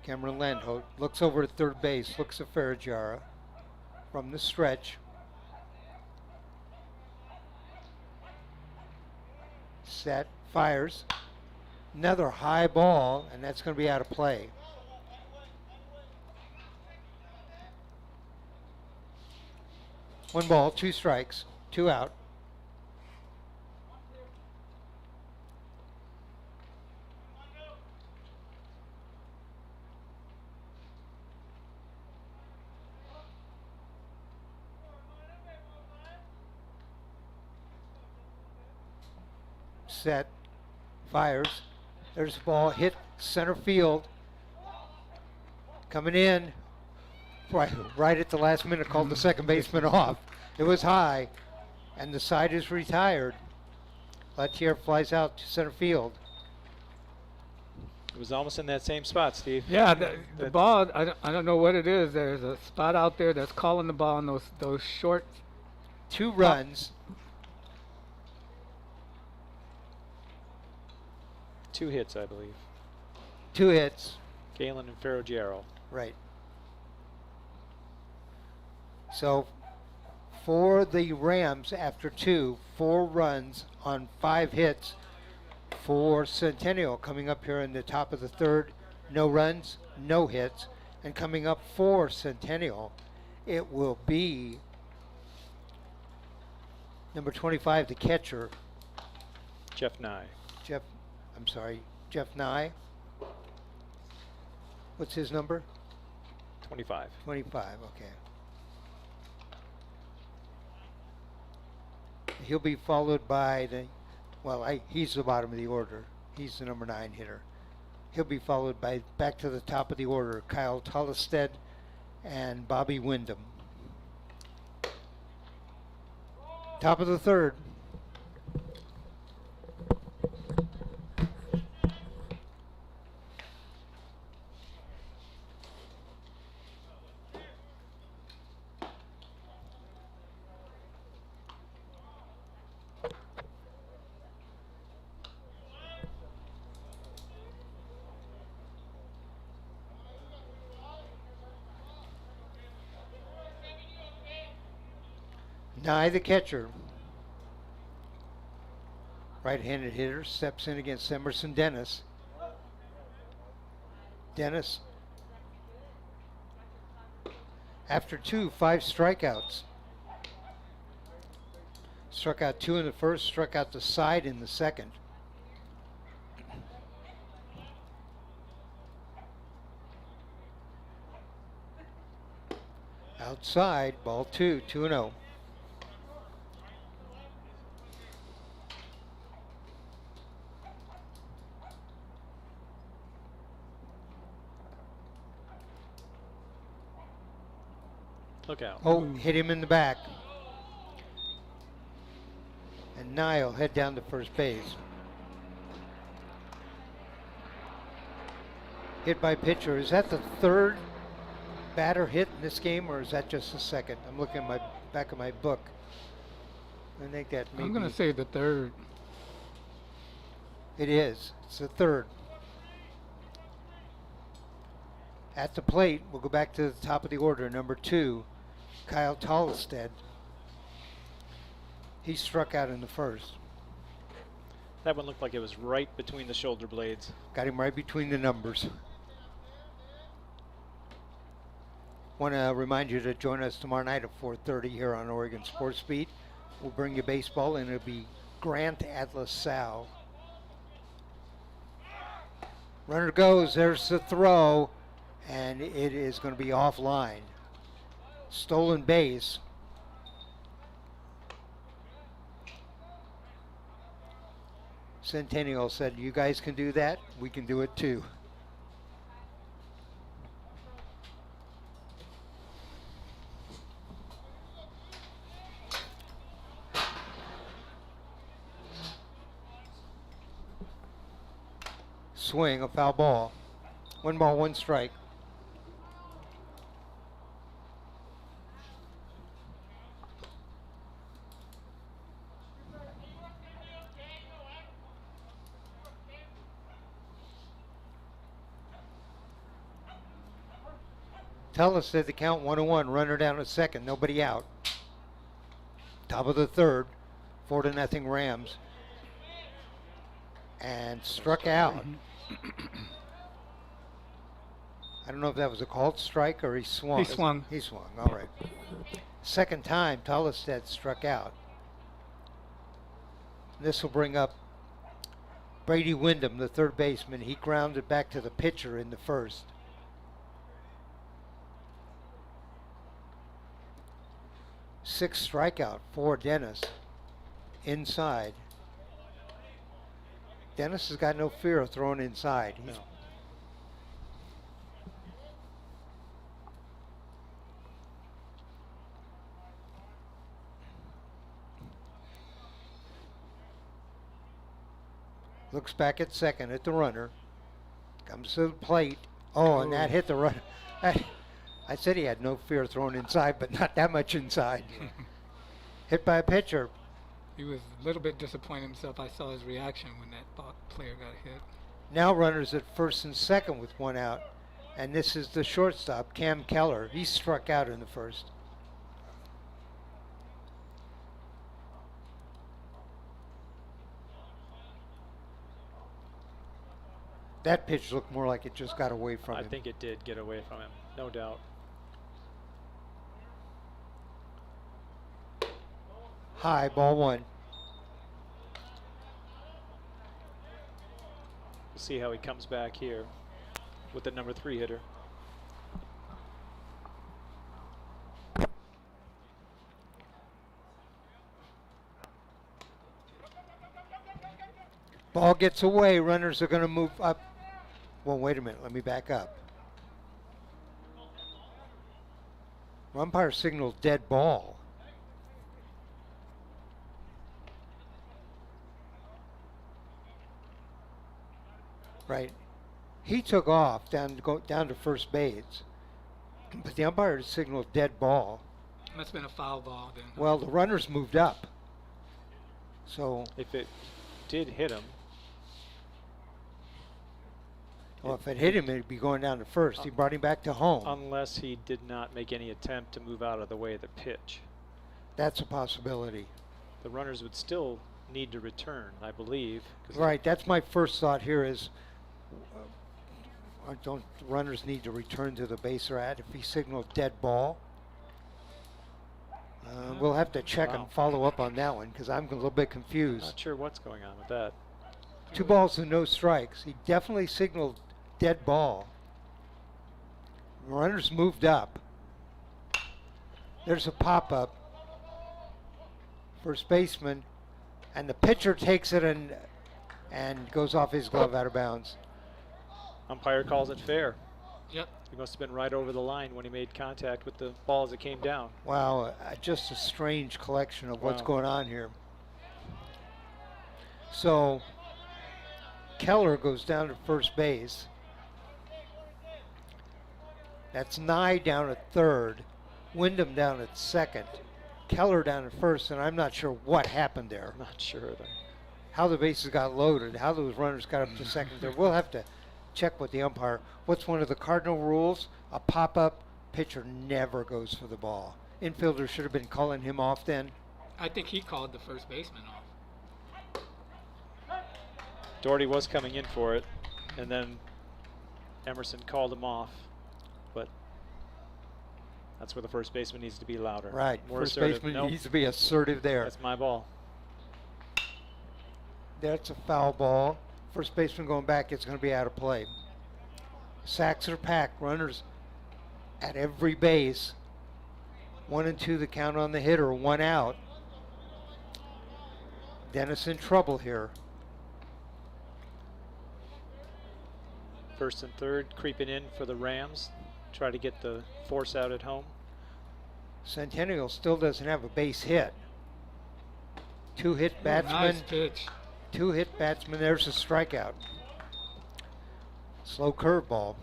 Cameron Landholt looks over at third base, looks at Ferraggiara from the stretch. Set, fires. Another high ball, and that's going to be out of play. One ball, 2 strikes, 2 out. Set, fires. There's the ball, hit center field. Coming in, right at the last minute, called the second baseman off. It was high, and the side is retired. Latier flies out to center field. It was almost in that same spot, Steve. Yeah, the ball, I don't know what it is. There's a spot out there that's calling the ball on those short. 2 runs. 2 hits, I believe. 2 hits. Galen and Ferraggiara. Right. So for the Rams, after 4 runs on 5 hits for Centennial. Coming up here in the top of the third, no runs, no hits. And coming up for Centennial, it will be number 25, the catcher. Jeff Nye. Jeff Nye. What's his number? 25. 25, okay. He'll be followed by he's the bottom of the order. He's the number 9 hitter. He'll be followed by, back to the top of the order, Kyle Tollested and Bobby Wyndham. Top of the third. Nye, the catcher, right-handed hitter, steps in against Emerson Dennis. Dennis, after 5 strikeouts. Struck out 2 in the first, struck out the side in the second. Outside, ball 2, 2-0. Look out. Oh, hit him in the back. And Niall head down to first base. Hit by pitcher. Is that the third batter hit in this game, or is that just the second? I'm looking at my back of my book. I think that maybe I'm going to say the third. it is. It's the third. At the plate, we'll go back to the top of the order. Number 2, Kyle Tollestead. He struck out in the first. That one looked like it was right between the shoulder blades. Got him right between the numbers. Want to remind you to join us tomorrow night at 4:30 here on Oregon Sports Beat. We'll bring you baseball, and it'll be Grant Atlas Sal. Runner goes. There's the throw, and it is going to be offline. Stolen base. Centennial said, "You guys can do that. We can do it too." Swing, a foul ball. 1 ball, 1 strike. Tell us that the count 1-1, runner down at second, nobody out. Top of the third, 4-0 Rams. And struck out. I don't know if that was a called strike or he swung. He swung. He swung, all right. Second time, Tollestead struck out. This will bring up Brady Wyndham, the third baseman. He grounded back to the pitcher in the first. Sixth strikeout for Dennis. Inside. Dennis has got no fear of throwing inside. No. Looks back at second at the runner. Comes to the plate. Oh, and that hit the runner. I said he had no fear of throwing inside, but not that much inside. Hit by a pitcher. He was a little bit disappointed himself. I saw his reaction when that player got hit. Now runners at first and second with 1 out. And this is the shortstop, Cam Keller. He struck out in the first. That pitch looked more like it just got away from him. I think it did get away from him, no doubt. High, ball 1. We'll see how he comes back here with the number 3 hitter. Ball gets away. Runners are going to move up. Well, wait a minute. Let me back up. Umpire signaled dead ball. Right. He took off down to first base, but the umpire signaled dead ball. Must have been a foul ball then. Well, the runners moved up. So, If it did hit him, well, if it hit him, it'd be going down to first. He brought him back to home. unless he did not make any attempt to move out of the way of the pitch, That's a possibility. the runners would still need to return, I believe. 'Cause Right. That's my first thought here is, don't runners need to return to the base they're at if he signaled dead ball? We'll have to check and follow up on that one because I'm a little bit confused. Not sure what's going on with that. 2 balls and no strikes. He definitely signaled dead ball. Runners moved up. There's a pop-up. First baseman, and the pitcher takes it and goes off his glove out of bounds. Umpire calls it fair. Yep. He must have been right over the line when he made contact with the ball as it came down. Wow, just a strange collection of what's Wow. going on here. So Keller goes down to first base. That's Nye down at third, Wyndham down at second, Keller down at first, and I'm not sure what happened there. I'm not sure. How the bases got loaded, how those runners got up to second there. We'll have to check with the umpire. What's one of the cardinal rules? A pop-up pitcher never goes for the ball. Infielder should have been calling him off then. I think he called the first baseman off. Doherty was coming in for it, and then Emerson called him off. But that's where the first baseman needs to be louder. Right, More first assertive. baseman Nope, needs to be assertive there. that's my ball. That's a foul ball. First baseman going back, it's going to be out of play. Sacks are packed, runners at every base. 1 and 2 the count on the hitter, 1 out. Dennis in trouble here. First and third creeping in for the Rams. Try to get the force out at home. Centennial still doesn't have a base hit. Two hit Nice batsmen. pitch. Two hit batsmen. There's a strikeout. Slow curveball.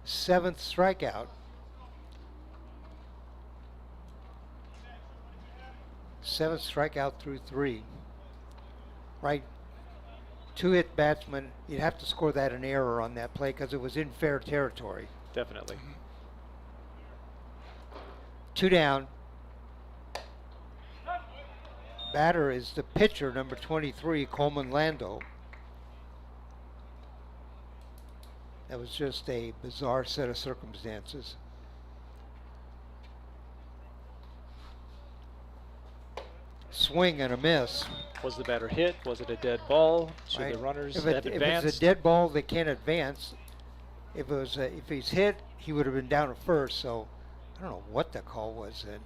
7th strikeout. 7th strikeout through 3. Right. Two hit batsman. You'd have to score that an error on that play because it was in fair territory. Definitely. 2 down. Batter is the pitcher, number 23, Coleman Lando. That was just a bizarre set of circumstances. Swing and a miss. Was the batter hit? Was it a dead ball? Should Right. the runners If have it's advanced? a dead ball, they can't advance. If it was, if he's hit, he would have been down at first. So I don't know what the call was then.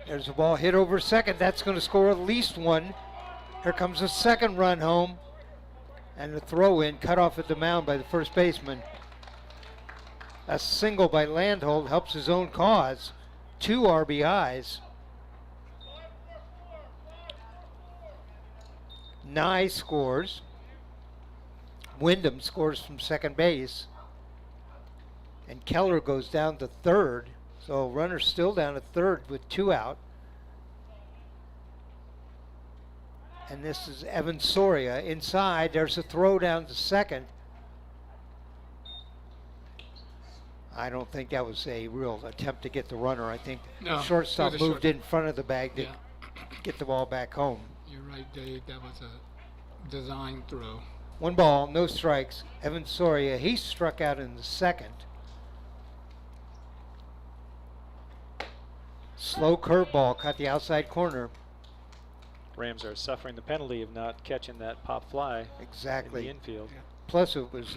There's a ball hit over second. That's going to score at least one. Here comes a second run home. And a throw in, cut off at the mound by the first baseman. A single by Landhold helps his own cause. 2 RBIs. Nye scores. Wyndham scores from second base. And Keller goes down to third. So runner's still down at third with 2 out. And this is Evan Soria inside. There's a throw down to second. I don't think that was a real attempt to get the runner. I think No, shortstop it was a moved short- in front of the bag to Yeah, get the ball back home. you're right, Dave. That was a design throw. 1 ball, no strikes. Evan Soria, he struck out in the second. Slow curveball, caught the outside corner. Rams are suffering the penalty of not catching that pop fly Exactly. in the infield. Yeah. Plus it was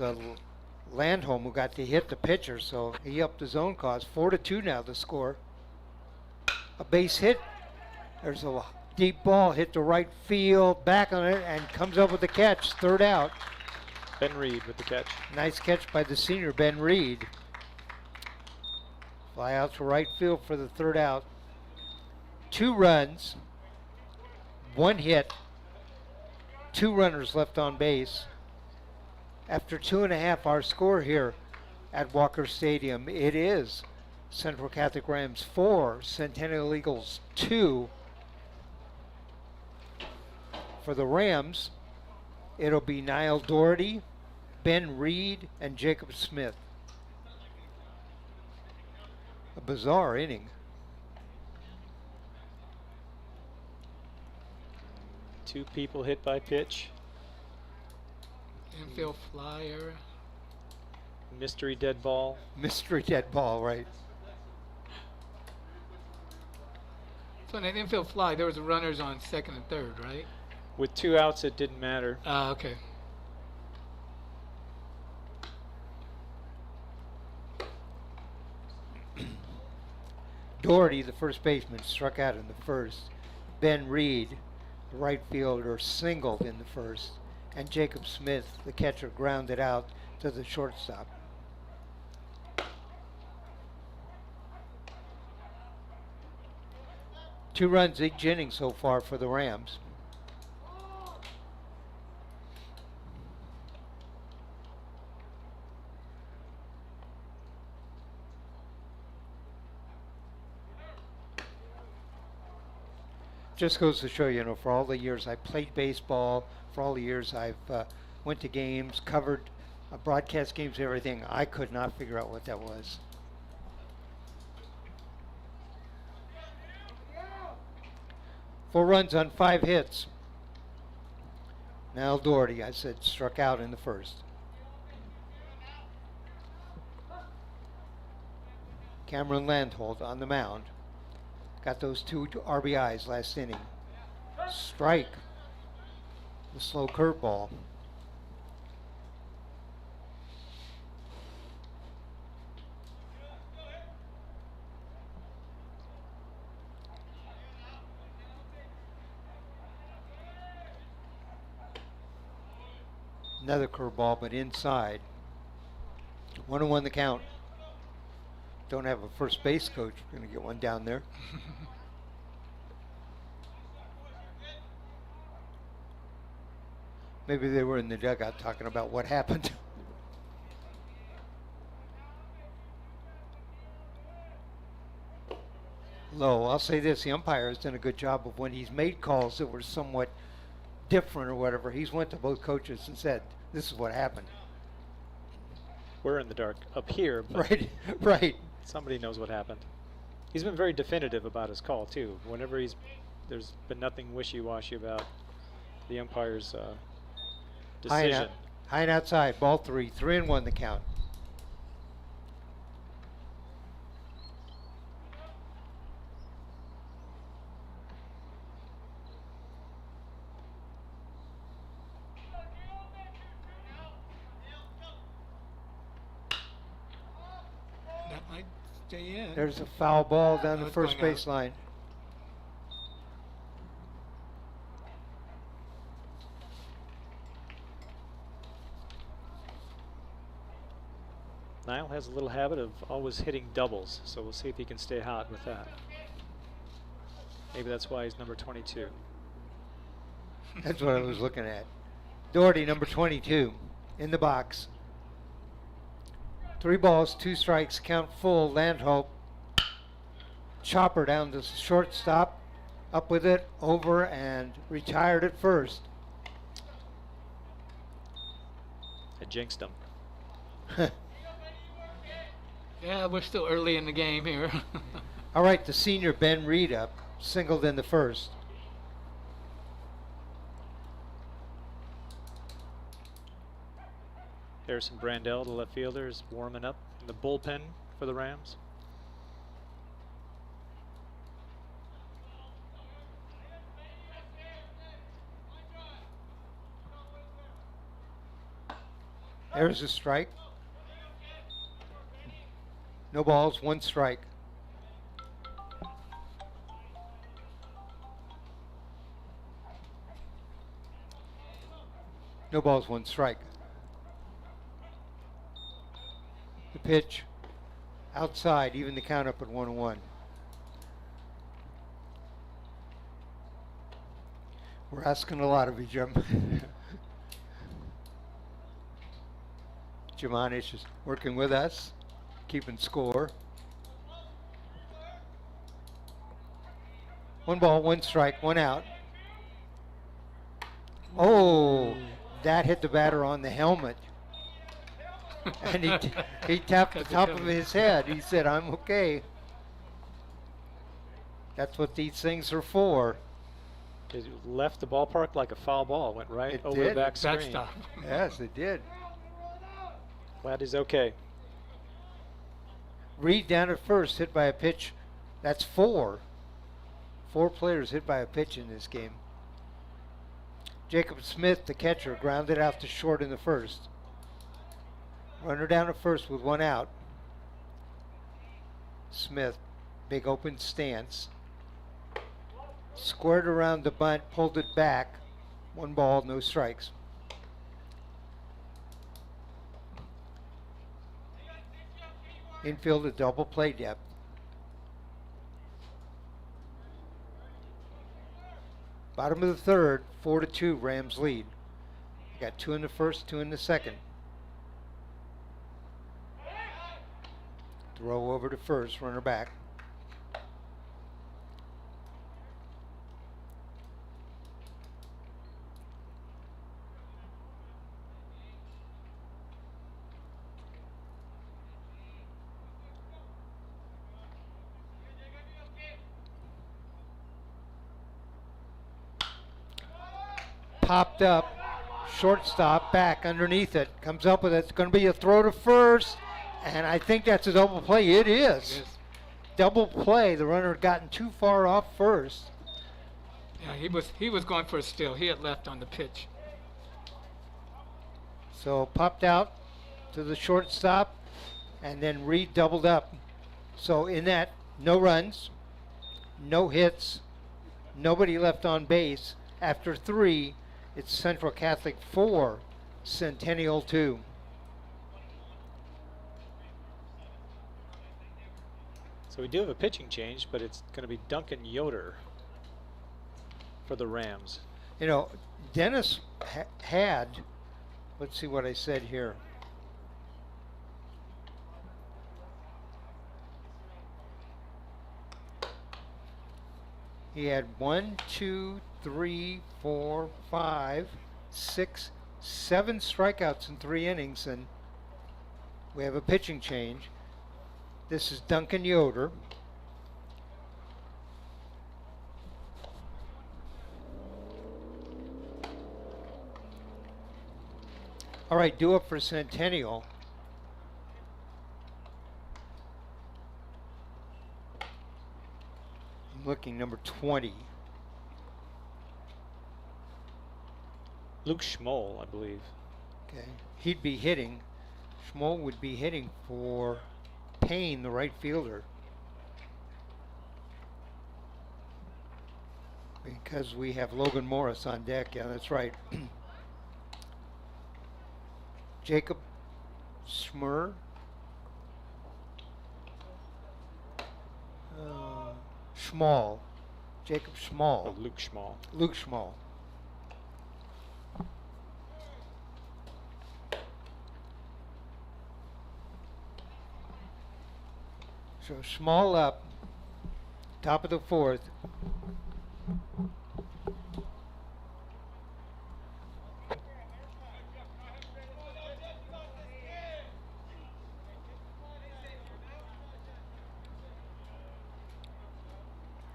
Landholm who got to hit the pitcher, so he upped his own cause. 4-2 now the score. A base hit. There's a deep ball hit to right field, back on it, and comes up with the catch. 3rd out. Ben Reed with the catch. Nice catch by the senior, Ben Reed. Fly out to right field for the 3rd out. 2 runs, 1 hit, 2 runners left on base. After 2.5, our score here at Walker Stadium, it is Central Catholic Rams 4, Centennial Eagles 2. For the Rams, it'll be Niall Doherty, Ben Reed, and Jacob Smith. A bizarre inning. 2 people hit by pitch. Infield flyer. Mystery dead ball. Mystery dead ball, right? So in an infield fly, there was runners on second and third, right? With 2 outs, it didn't matter. Okay. Doherty, the first baseman, struck out in the first. Ben Reed, the right fielder, singled in the first. And Jacob Smith, the catcher, grounded out to the shortstop. Two runs each inning so far for the Rams. Just goes to show, for all the years I played baseball, for all the years I've went to games, covered broadcast games, everything, I could not figure out what that was. Four runs on 5 hits. Now Doherty, I said, struck out in the first. Cameron Landholt on the mound. Got those 2 RBIs last inning. Strike. The slow curveball. Another curveball, but inside. 1-1 the count. Don't have a first base coach. We're going to get one down there. Maybe they were in the dugout talking about what happened. Low. I'll say this. The umpire has done a good job of when he's made calls that were somewhat different or whatever. He's went to both coaches and said, this is what happened. We're in the dark up here, but Right. somebody knows what happened. He's been very definitive about his call too. Whenever there's been nothing wishy-washy about the umpire's decision. High and outside, ball 3, 3-1 the count. That might stay in. There's a foul ball down the it's first going out. base line. Niall has a little habit of always hitting doubles, so we'll see if he can stay hot with that. Maybe that's why he's number 22. That's what I was looking at. Doherty, number 22, in the box. 3 balls, 2 strikes, count full. Landholt, chopper down to shortstop, up with it, over, and retired at first. I jinxed him. Yeah, we're still early in the game here. All right, the senior Ben Reed up, singled in the first. Harrison Brandell, the left fielder, is warming up in the bullpen for the Rams. There's a strike. No balls, 1 strike. No balls, 1 strike. The pitch outside, even the count up at 1-1. We're asking a lot of you, Jim. Jimanish is working with us, keeping score. 1 ball, 1 strike, 1 out. Oh, that hit the batter on the helmet. And he tapped the top of his head. He said, I'm okay. That's what these things are for. It left the ballpark like a foul ball. Went right It over did. the back screen. Backstop. Yes, it did. Glad he's okay. Reed down at first, hit by a pitch. That's 4. 4 players hit by a pitch in this game. Jacob Smith, the catcher, grounded out to short in the first. Runner down to first with one out. Smith, big open stance. Squared around the bunt, pulled it back. 1 ball, no strikes. Infield a double play depth. Bottom of the third, 4-2, Rams lead. Got 2 in the first, 2 in the second. Throw over to first, runner back. Popped up, shortstop back underneath it, comes up with it. It's going to be a throw to first, and I think that's a double play. It is. Double play. The runner had gotten too far off first. Yeah, he was going for a steal. He had left on the pitch. So popped out to the shortstop, and then Reed doubled up. So in that, no runs, no hits, nobody left on base. After 3, it's Central Catholic 4, Centennial 2. So we do have a pitching change, but it's going to be Duncan Yoder for the Rams. You know, Dennis had, let's see what I said here. He had 1, 2, 3, 4, 5, 6, 7 strikeouts in 3 innings, and we have a pitching change. This is Duncan Yoder. All right, due up for Centennial. I'm looking, number 20. Luke Schmoll, I believe. Okay, he'd be hitting. Schmoll would be hitting for Payne, the right fielder. Because we have Logan Morris on deck. Yeah, that's right. Jacob Schmur. Schmall. Jacob Schmall. Oh, Luke Schmoll. Luke Schmall. So Schmall up, top of the 4th.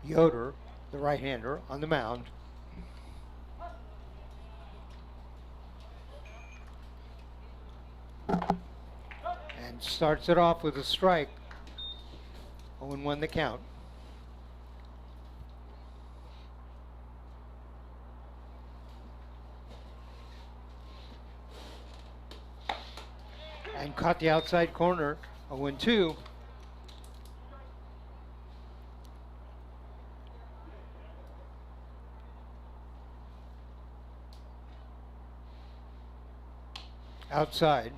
Yoder, the right-hander, on the mound. And starts it off with a strike. 0-1 the count. And caught the outside corner. 0-2. Outside.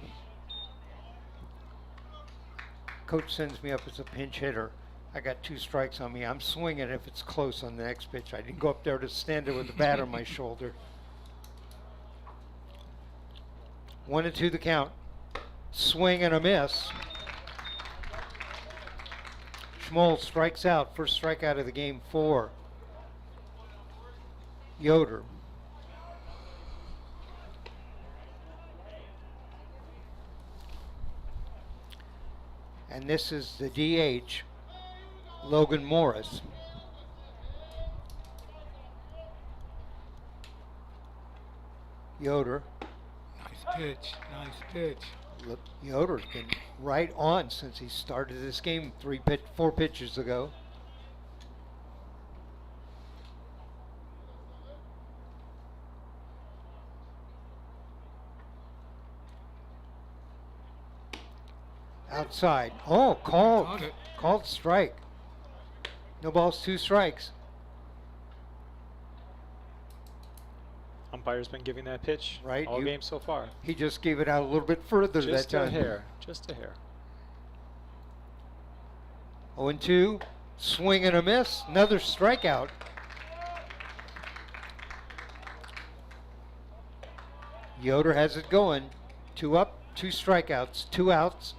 Coach sends me up as a pinch hitter. I got 2 strikes on me. I'm swinging if it's close on the next pitch. I didn't go up there to stand there with the bat on my shoulder. 1-2 the count. Swing and a miss. Schmoll strikes out. First strikeout of the game for Yoder. And this is the DH, Logan Morris. Yoder. Nice pitch. Nice pitch. Look, Yoder's been right on since he started this game 4 pitches ago. Outside. Oh, called. Called it. Called strike. No balls, 2 strikes. Umpire's been giving that pitch Right, all game so far. He just gave it out a little bit further Just that a time. hair. Just a hair. 0-2. Swing and a miss. Another strikeout. Yoder has it going. 2 up, 2 strikeouts, 2 outs.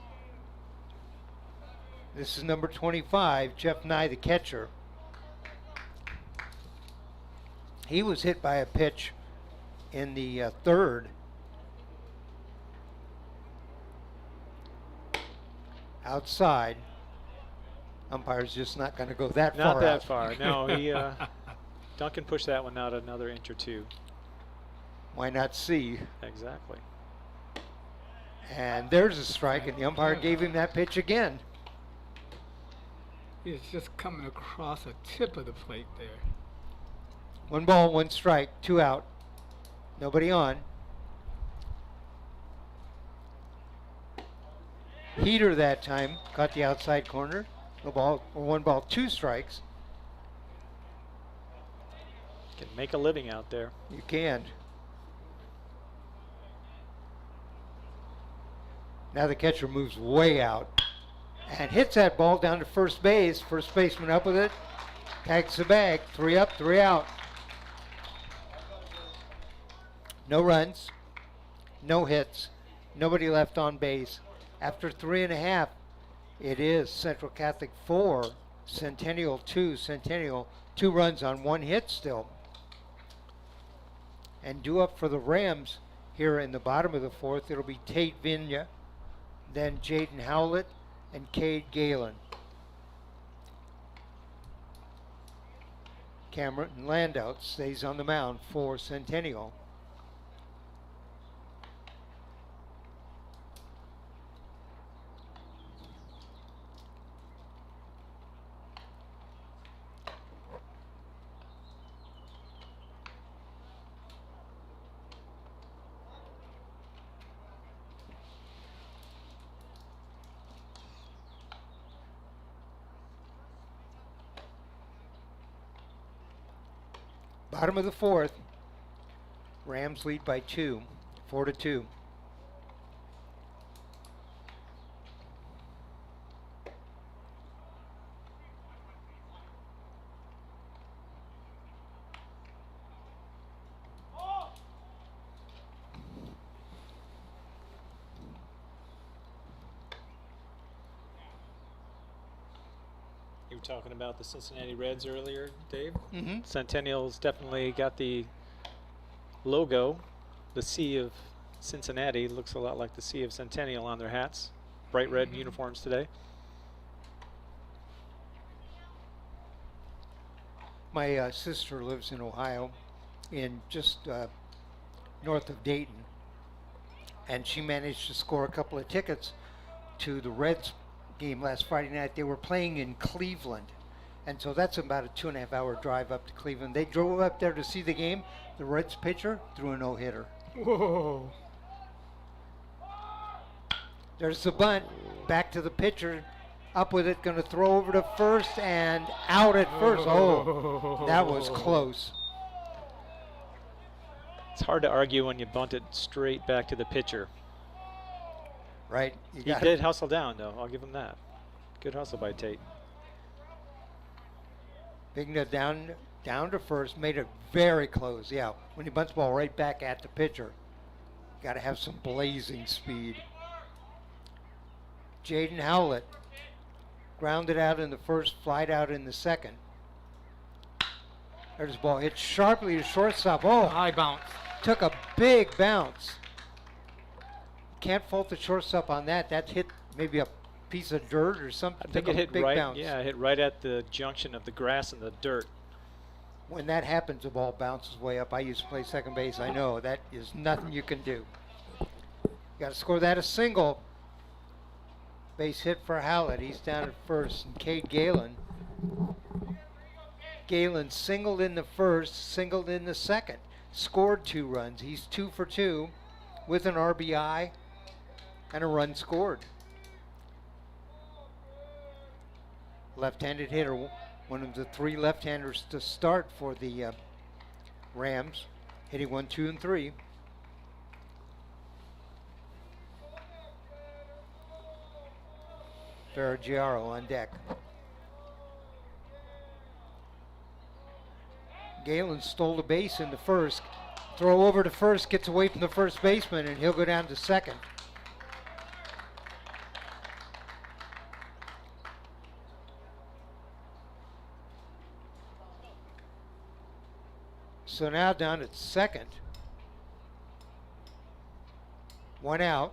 This is number 25, Jeff Nye, the catcher. He was hit by a pitch in the third. Outside. Umpire's just not going to go that far. Not that out. far. No, he Duncan pushed that one out another inch or 2. Why not see? Exactly. And there's a strike, and the umpire gave him that pitch again. It's just coming across the tip of the plate there. 1 ball, 1 strike, 2 out. Nobody on. Heater that time, caught the outside corner. No ball, or 1 ball, 2 strikes. Can make a living out there. You can. Now the catcher moves way out and hits that ball down to first base. First baseman up with it. Tags the bag. 3 up, 3 out. No runs. No hits. Nobody left on base. After 3.5, it is Central Catholic 4, Centennial 2. Centennial 2 runs on 1 hit still. And due up for the Rams here in the bottom of the 4th, it'll be Tate Vinya, then Jaden Howlett, and Cade Galen. Cameron Landau stays on the mound for Centennial. Bottom of the 4th, Rams lead by 2, 4-2. You were talking about the Cincinnati Reds earlier, Dave. Mm-hmm. Centennial's definitely got the logo, the C of Cincinnati. Looks a lot like the C of Centennial on their hats. Bright red uniforms today. My sister lives in Ohio, in just north of Dayton, and she managed to score a couple of tickets to the Reds game last Friday night. They were playing in Cleveland, and so that's about a 2.5-hour drive up to Cleveland. They drove up there to see the game. The Reds pitcher threw a no-hitter. Whoa. There's the bunt, back to the pitcher, up with it, going to throw over to first and out at first. Oh, that was close. It's hard to argue when you bunt it straight back to the pitcher. Right? He did hustle down, though. I'll give him that. Good hustle by Tate. Bigna down to first, made it very close. Yeah, when he bunts the ball right back at the pitcher, got to have some blazing speed. Jaden Howlett grounded out in the first, flied out in the second. There's the ball hit sharply to shortstop. Oh, High bounce. took a big bounce. Can't fault the shortstop on that. That hit maybe a piece of dirt or something. I think Took it a hit big right. bounce. Yeah, it hit right at the junction of the grass and the dirt. When that happens, the ball bounces way up. I used to play second base. I know that is nothing you can do. You got to score that a single. Base hit for Howlett. He's down at first. And Cade Galen. Galen singled in the first, singled in the second. Scored 2 runs. He's 2 for 2 with an RBI and a run scored. left-handed hitter, one of the 3 left-handers to start for the Rams, hitting 1, 2, and 3. Ferraggiaro on deck. Galen stole the base in the first. Throw over to first, gets away from the first baseman, and he'll go down to second. So now down at second. 1 out.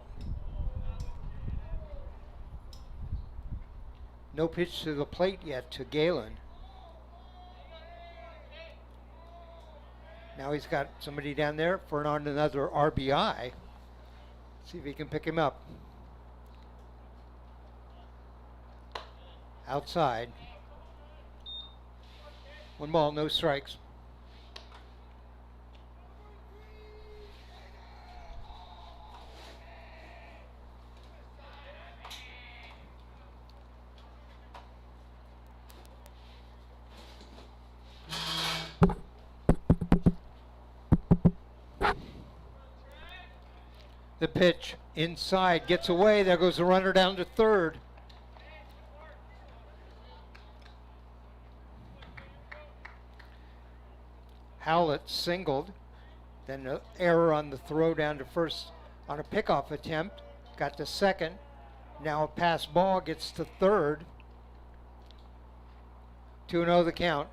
No pitch to the plate yet to Galen. Now he's got somebody down there for another RBI. See if he can pick him up. Outside. 1 ball, no strikes. The pitch inside, gets away. There goes the runner down to third. Howlett singled. Then an error on the throw down to first on a pickoff attempt. Got to second. Now a pass ball gets to third. 2-0 the count.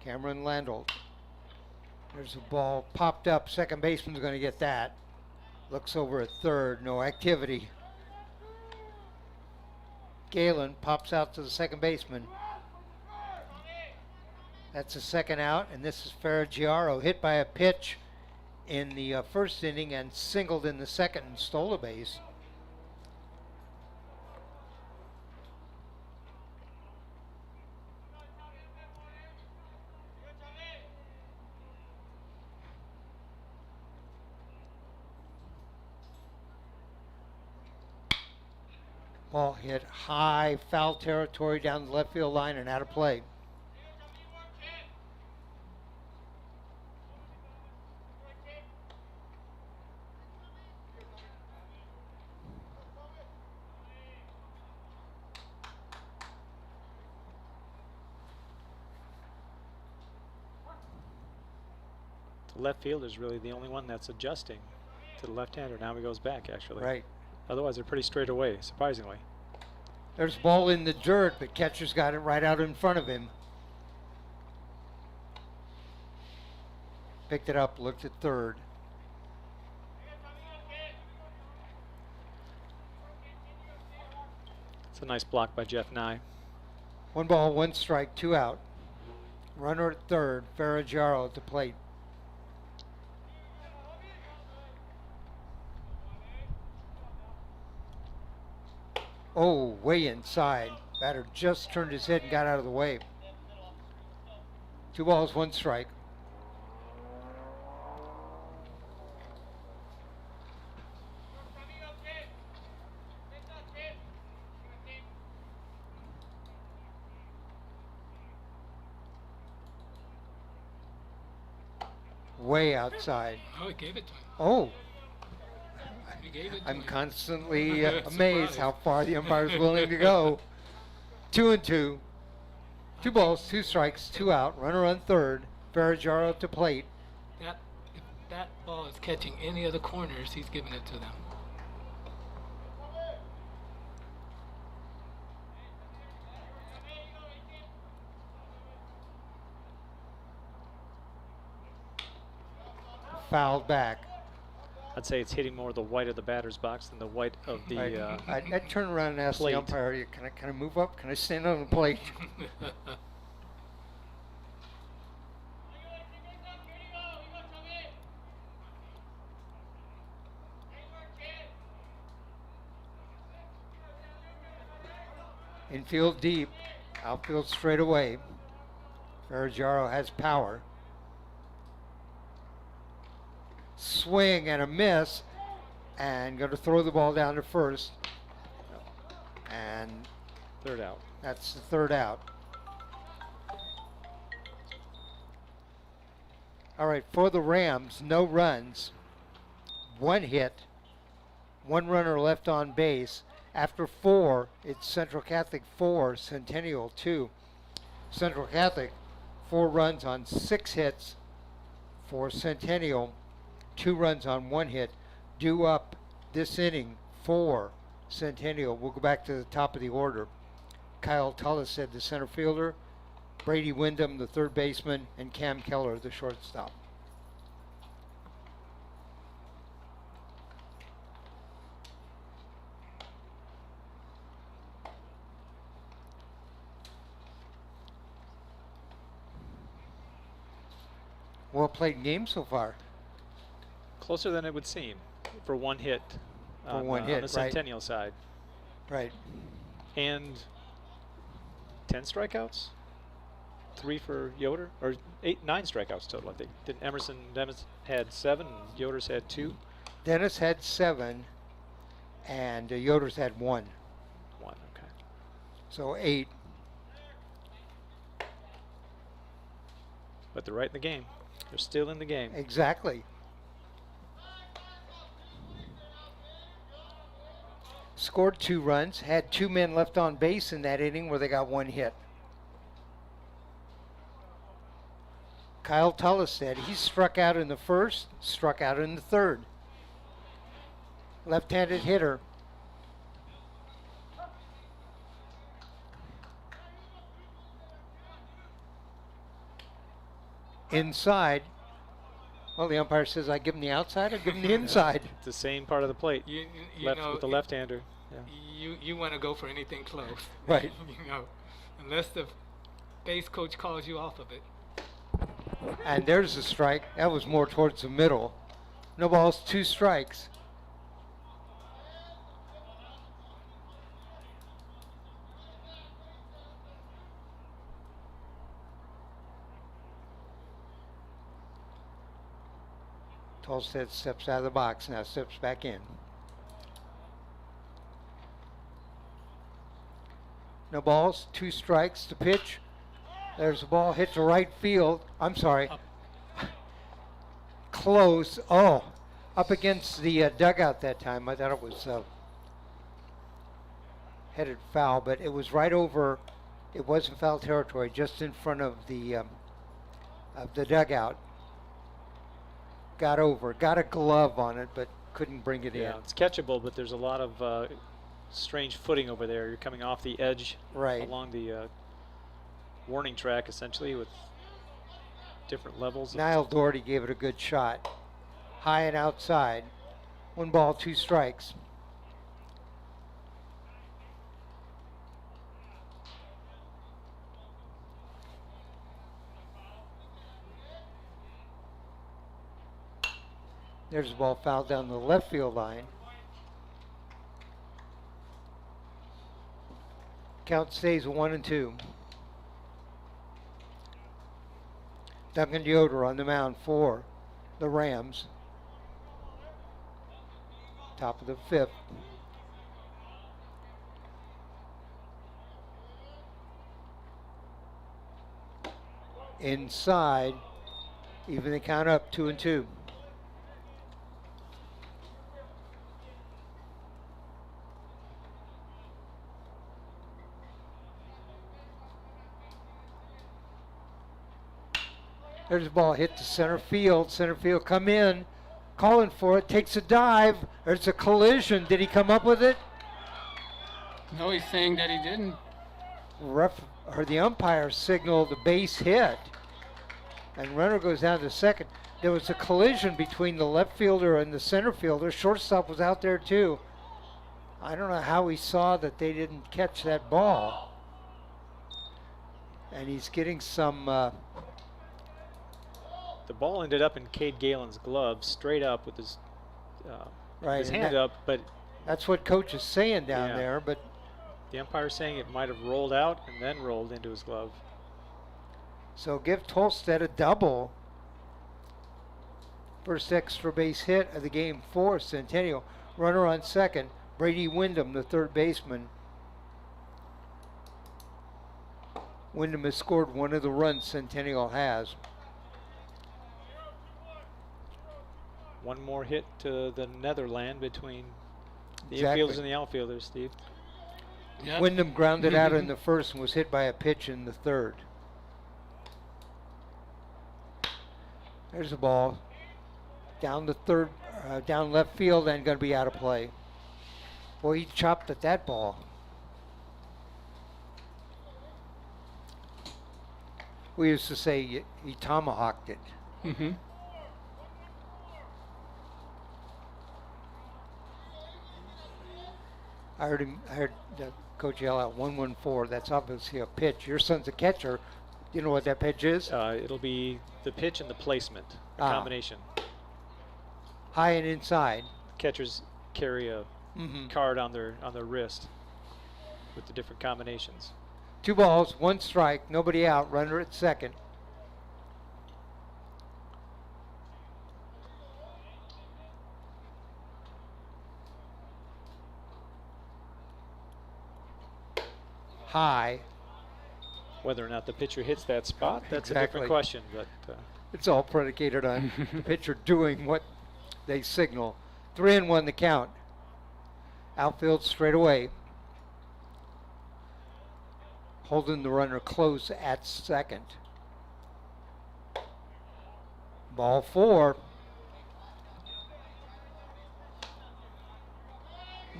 Cameron Landolt. There's a ball popped up. Second baseman's going to get that. Looks over at third. No activity. Galen pops out to the second baseman. That's the second out, and this is Ferraggiaro, hit by a pitch in the first inning and singled in the second and stole a base. Ball hit high, foul territory down the left field line and out of play. The left fielder is really the only one that's adjusting to the left-hander. Now he goes back, actually. Right. Otherwise, they're pretty straight away, surprisingly. There's ball in the dirt, but catcher's got it right out in front of him. Picked it up, looked at third. It's a nice block by Jeff Nye. 1 ball, 1 strike, 2 out. Runner at third, Ferraggiaro at the plate. Oh, way inside. Batter just turned his head and got out of the way. 2 balls, 1 strike. Way outside. Oh, he gave it to him. Oh. He gave it to I'm him. constantly amazed Surprised. how far the umpire's willing to go. 2-2. 2 balls, 2 strikes, 2 out. Runner on third. Ferraggiaro up to plate. If that ball is catching any of the corners, he's giving it to them. Fouled back. I'd say it's hitting more the white of the batter's box than the white of the I'd turn around and ask plate. the umpire, can I move up? Can I stand on the plate? Infield deep, outfield straight away. Ferraggiaro has power. Swing and a miss. and going to throw the ball down to first. And Third out. that's the third out. All right, for the Rams, no runs, 1 hit, 1 runner left on base. After 4, it's Central Catholic 4, Centennial 2. Central Catholic, 4 runs on 6 hits for Centennial, 2 runs on 1 hit. Due up this inning for Centennial. We'll go back to the top of the order. Kyle Tullis said the center fielder, Brady Wyndham, the third baseman, and Cam Keller, the shortstop. Well played game so far. Closer than it would seem for 1 hit. For 1 hit, on the Centennial side. Right. And 10 strikeouts? 3 for Yoder? Or 9 strikeouts total, I think. Did Emerson Dennis had 7 and Yoder's had 2? Dennis had 7, and Yoder's had 1. 1, okay. So 8. But they're right in the game. They're still in the game. Exactly. Scored 2 runs, had 2 men left on base in that inning where they got 1 hit. Kyle Tullis said he struck out in the first, struck out in the third. Left-handed hitter. Inside. Well, the umpire says I give him the outside, I give him the inside. It's the same part of the plate. You Left know, with the left-hander. Yeah. You want to go for anything close. Right. You know, unless the base coach calls you off of it. And there's a strike. That was more towards the middle. No balls, 2 strikes. Tolstead steps out of the box, now steps back in. No balls, 2 strikes to pitch. There's a ball hit to right field. I'm sorry. Close. Oh, up against the dugout that time. I thought it was headed foul, but it was right over. It wasn't foul territory, just in front of the dugout. Got over. Got a glove on it, but couldn't bring it in. Yeah, it's catchable, but there's a lot of strange footing over there. You're coming off the edge, right along the warning track, essentially, with different levels. Niall Doherty gave it a good shot. High and outside. 1 ball, 2 strikes. There's a ball fouled down the left field line. Count stays 1-2. Duncan Yoder on the mound for the Rams. Top of the 5th. Inside, even the count up, 2-2. There's a ball hit to center field. Center field come in, calling for it, takes a dive. There's a collision. Did he come up with it? No, he's saying that he didn't. The umpire signaled the base hit, and runner goes down to second. There was a collision between the left fielder and the center fielder. Shortstop was out there too. I don't know how he saw that they didn't catch that ball. And he's getting some... The ball ended up in Cade Galen's glove, straight up with his hand up, but... That's what coach is saying down there, but... The umpire's saying it might have rolled out and then rolled into his glove. So give Tolstead a double. First extra base hit of the game for Centennial. Runner on second, Brady Wyndham, the third baseman. Wyndham has scored one of the runs Centennial has. One more hit to the Netherland between the Exactly. infielders and the outfielders, Steve. Yep. Wyndham grounded out in the first and was hit by a pitch in the third. There's a ball down the third, down left field, and going to be out of play. Boy, he chopped at that ball. We used to say he tomahawked it. Mm-hmm. I heard Coach yell out 114. That's obviously a pitch. Your son's a catcher. You know what that pitch is? It'll be the pitch and the placement, the combination. High and inside. Catchers carry a Mm-hmm. card on their wrist with the different combinations. 2 balls, 1 strike, nobody out. Runner at second. High. Whether or not the pitcher hits that spot, that's a Exactly. different question. But It's all predicated on the pitcher doing what they signal. 3-1 the count. Outfield straight away. Holding the runner close at second. Ball 4.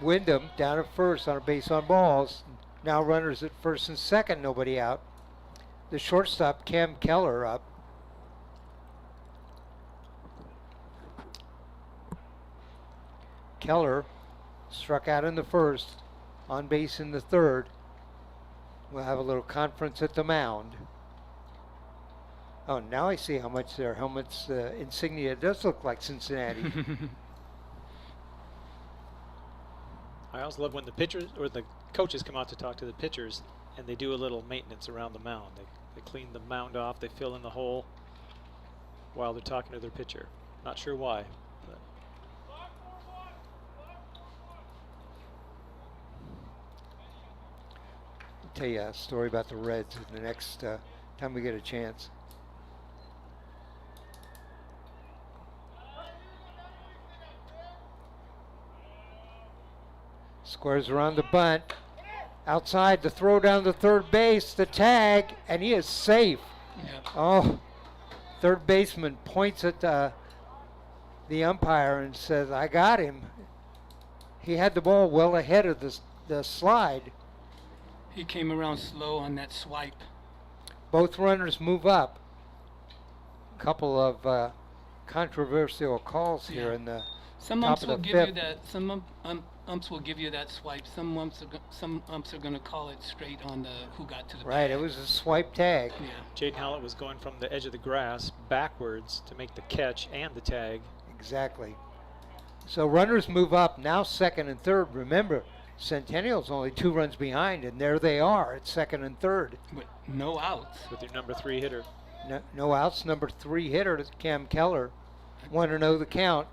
Wyndham down at first on a base on balls. Now runners at first and second, nobody out. The shortstop, Cam Keller, up. Keller struck out in the first, on base in the third. We'll have a little conference at the mound. Oh, now I see how much their helmets insignia does look like Cincinnati. I also love when the pitchers or the coaches come out to talk to the pitchers and they do a little maintenance around the mound. They clean the mound off, they fill in the hole while they're talking to their pitcher. Not sure why. But I'll tell you a story about the Reds the next time we get a chance. Squares around the bunt. Outside, the throw down to third base, the tag, and he is safe. Yep. Oh, third baseman points at the umpire and says, I got him. He had the ball well ahead of the slide. He came around slow on that swipe. Both runners move up. Couple of controversial calls here Yeah. in the Some top umps of will the give you fifth. that. Some umps will give you that swipe. Some umps are going to call it straight on the who got to the Right, bag. it was a swipe tag. Yeah. Jaden Howlett was going from the edge of the grass backwards to make the catch and the tag. Exactly. So runners move up, now second and third. Remember, Centennial's only 2 runs behind, and there they are at second and third. With no outs. With your number 3 hitter. No outs, number 3 hitter, Cam Keller. 1-0 the count.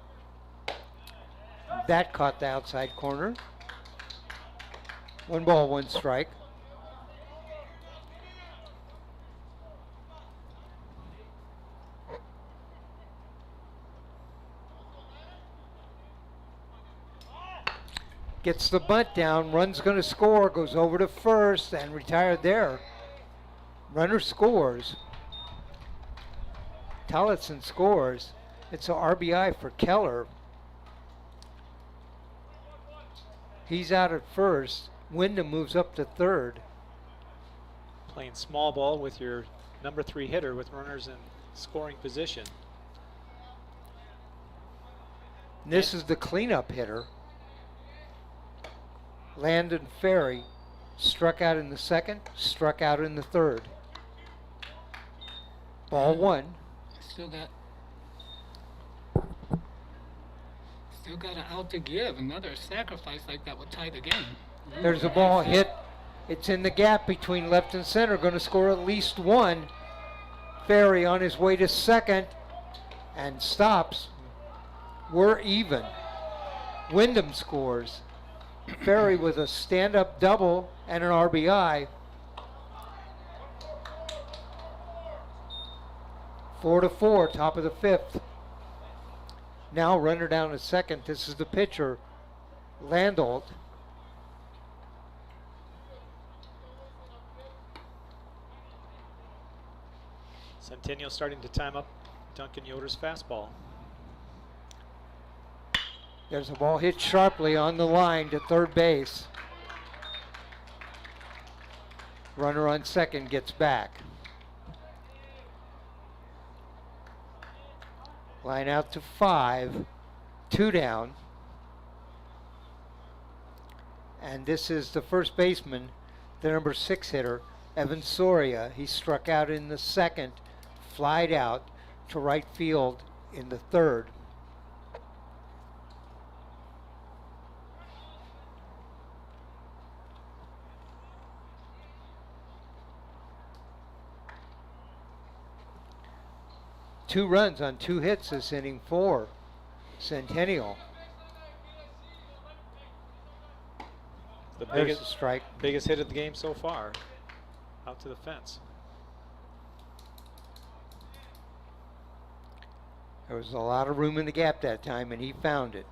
That caught the outside corner. 1 ball, 1 strike. Gets the bunt down, run's going to score, goes over to first and retired there. Runner scores. Tolleson scores. It's an RBI for Keller. He's out at first. Wyndham moves up to third. Playing small ball with your number 3 hitter with runners in scoring position. And this is the cleanup hitter. Landon Ferry struck out in the second, struck out in the third. Ball 1. Still got an out to give. Another sacrifice like that would tie the game. There's a ball hit. It's in the gap between left and center. Going to score at least 1. Ferry on his way to second and stops. We're even. Wyndham scores. Ferry with a stand-up double and an RBI. 4-4, top of the 5th. Now runner down to second. This is the pitcher, Landolt. Centennial starting to time up Duncan Yoder's fastball. There's a ball hit sharply on the line to third base. Runner on second gets back. Line out to 5, 2 down. And this is the first baseman, the number 6 hitter, Evan Soria. He struck out in the second, flied out to right field in the third. Two runs on 2 hits this inning for Centennial. The There's biggest a strike. biggest hit of the game so far. Out to the fence. There was a lot of room in the gap that time, and he found it.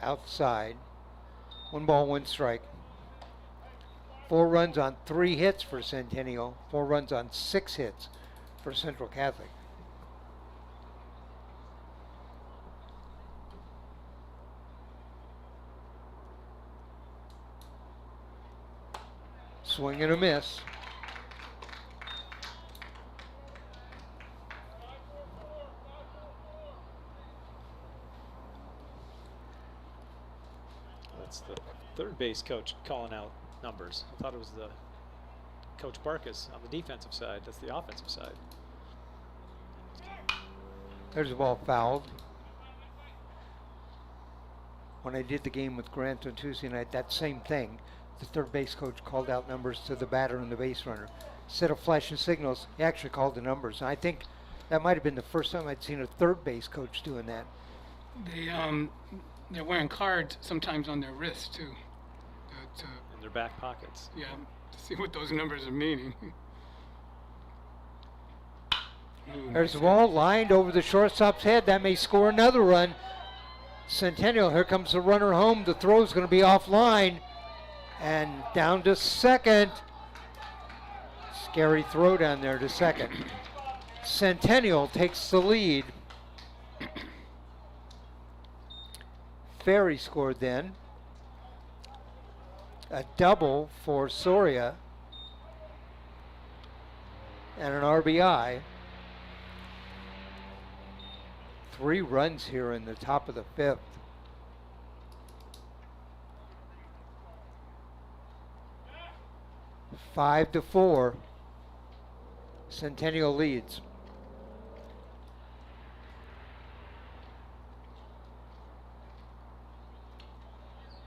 Outside. 1 ball, 1 strike. 4 runs on 3 hits for Centennial. 4 runs on 6 hits for Central Catholic. Swing and a miss. That's the third base coach calling out numbers. I thought it was the Coach Barkas on the defensive side. That's the offensive side. There's a ball fouled. When I did the game with Grant on Tuesday night, that same thing. The third base coach called out numbers to the batter and the base runner. Instead of flashing signals, he actually called the numbers. And I think that might have been the first time I'd seen a third base coach doing that. They're wearing cards sometimes on their wrists too. In their back pockets. Yeah, to see what those numbers are meaning. Ooh, There's nice the ball lined over the shortstop's head. That may score another run. Centennial, here comes the runner home. The throw's going to be offline. And down to second. Scary throw down there to second. Centennial takes the lead. Ferry scored then. A double for Soria. And an RBI. 3 runs here in the top of the 5th. Five to 4. Centennial leads.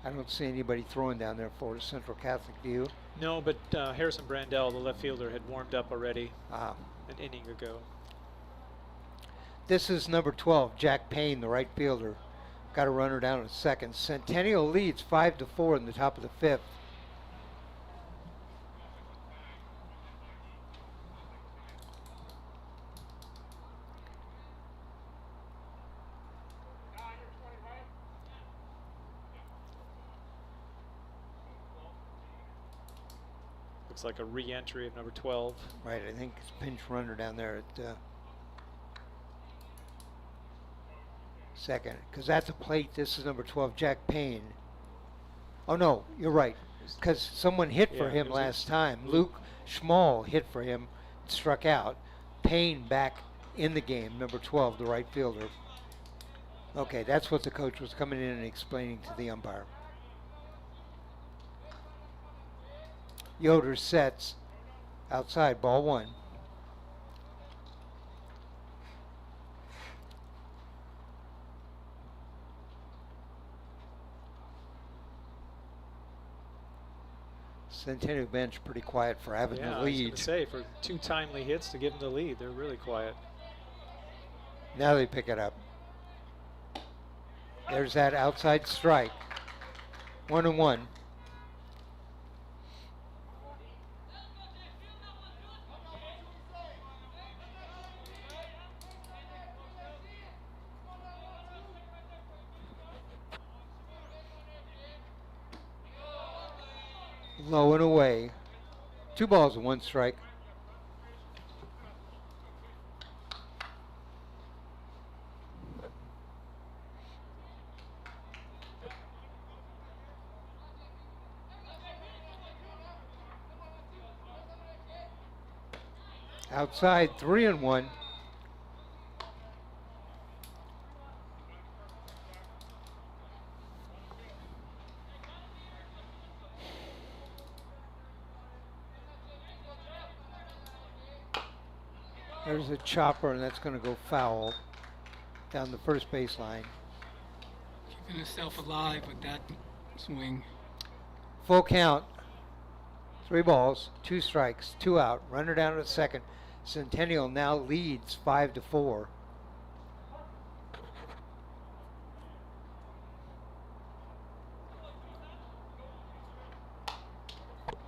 I don't see anybody throwing down there for Central Catholic, do you? No, but Harrison Brandell, the left fielder, had warmed up already Ah. an inning ago. This is number 12, Jack Payne, the right fielder. Got a runner down at second. Centennial leads 5 to 4 in the top of the 5th. Looks like a re-entry of number 12. Right, I think it's pinch runner down there at second. Because that's a plate. This is number 12, Jack Payne. Oh, no, you're right. Because someone hit for Yeah, him it was last time. Luke Schmall hit for him, struck out. Payne back in the game, number 12, the right fielder. Okay, that's what the coach was coming in and explaining to the umpire. Yoder sets outside, ball 1. Centennial bench pretty quiet for having Yeah, the I was lead. going to say, for 2 timely hits to give them the lead, they're really quiet. Now they pick it up. There's that outside strike. 1-1. Low and away. 2 balls and 1 strike. Outside, 3-1. There's a chopper, and that's going to go foul down the first baseline. Keeping himself alive with that swing. Full count. 3 balls, 2 strikes, 2 out. Runner down to second. Centennial now leads 5-4.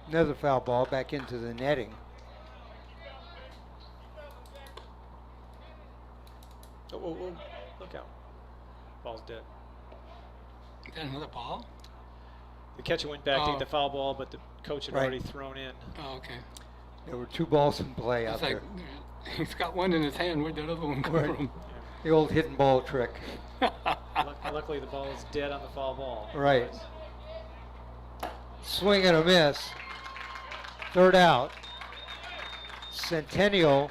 Another foul ball back into the netting. Oh, look out. Ball's dead. Is that another ball? The catcher went back to get the foul ball, but the coach had Right. already thrown in. Oh, okay. There were 2 balls in play out It's like there. he's got one in his hand. Where'd that other one come Right. from? The old hidden ball trick. Luckily, the ball is dead on the foul ball. Right. Swing and a miss. 3rd out. Centennial,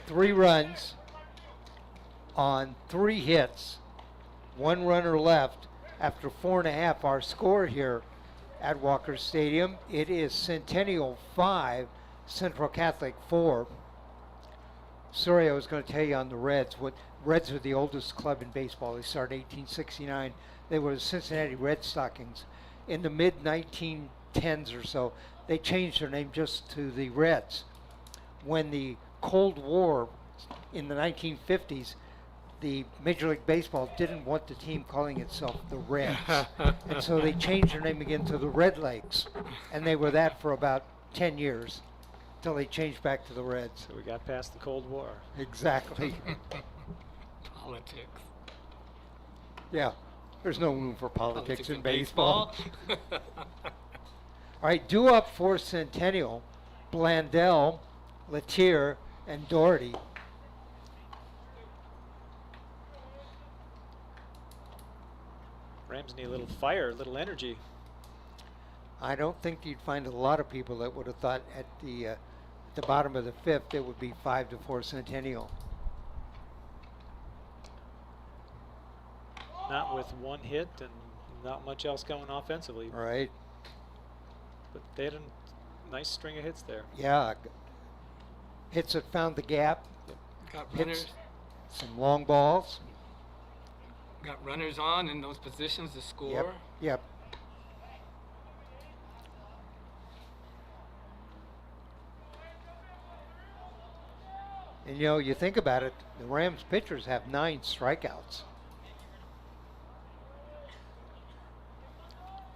3 runs on 3 hits. 1 runner left after 4.5. Our score here at Walker Stadium, it is Centennial 5, Central Catholic 4. Sorry, I was going to tell you on the Reds. Reds are the oldest club in baseball. They started in 1869. They were the Cincinnati Red Stockings. In the mid-1910s or so, they changed their name just to the Reds. When the Cold War in the 1950s, the Major League Baseball didn't want the team calling itself the Reds. And so they changed their name again to the Red Lakes. And they were that for about 10 years until they changed back to the Reds. So we got past the Cold War. Exactly. Politics. Yeah, there's no room for politics in baseball. All right, due up for Centennial, Blandell, Latier, and Doherty. Rams need a little fire, a little energy. I don't think you'd find a lot of people that would have thought at the bottom of the 5th it would be 5-4 Centennial. Not with 1 hit and not much else going offensively. Right. But they had a nice string of hits there. Yeah. Hits that found the gap. Got Hits runners. some long balls. Got runners on in those positions to score. Yep. And you know, you think about it, the Rams pitchers have 9 strikeouts.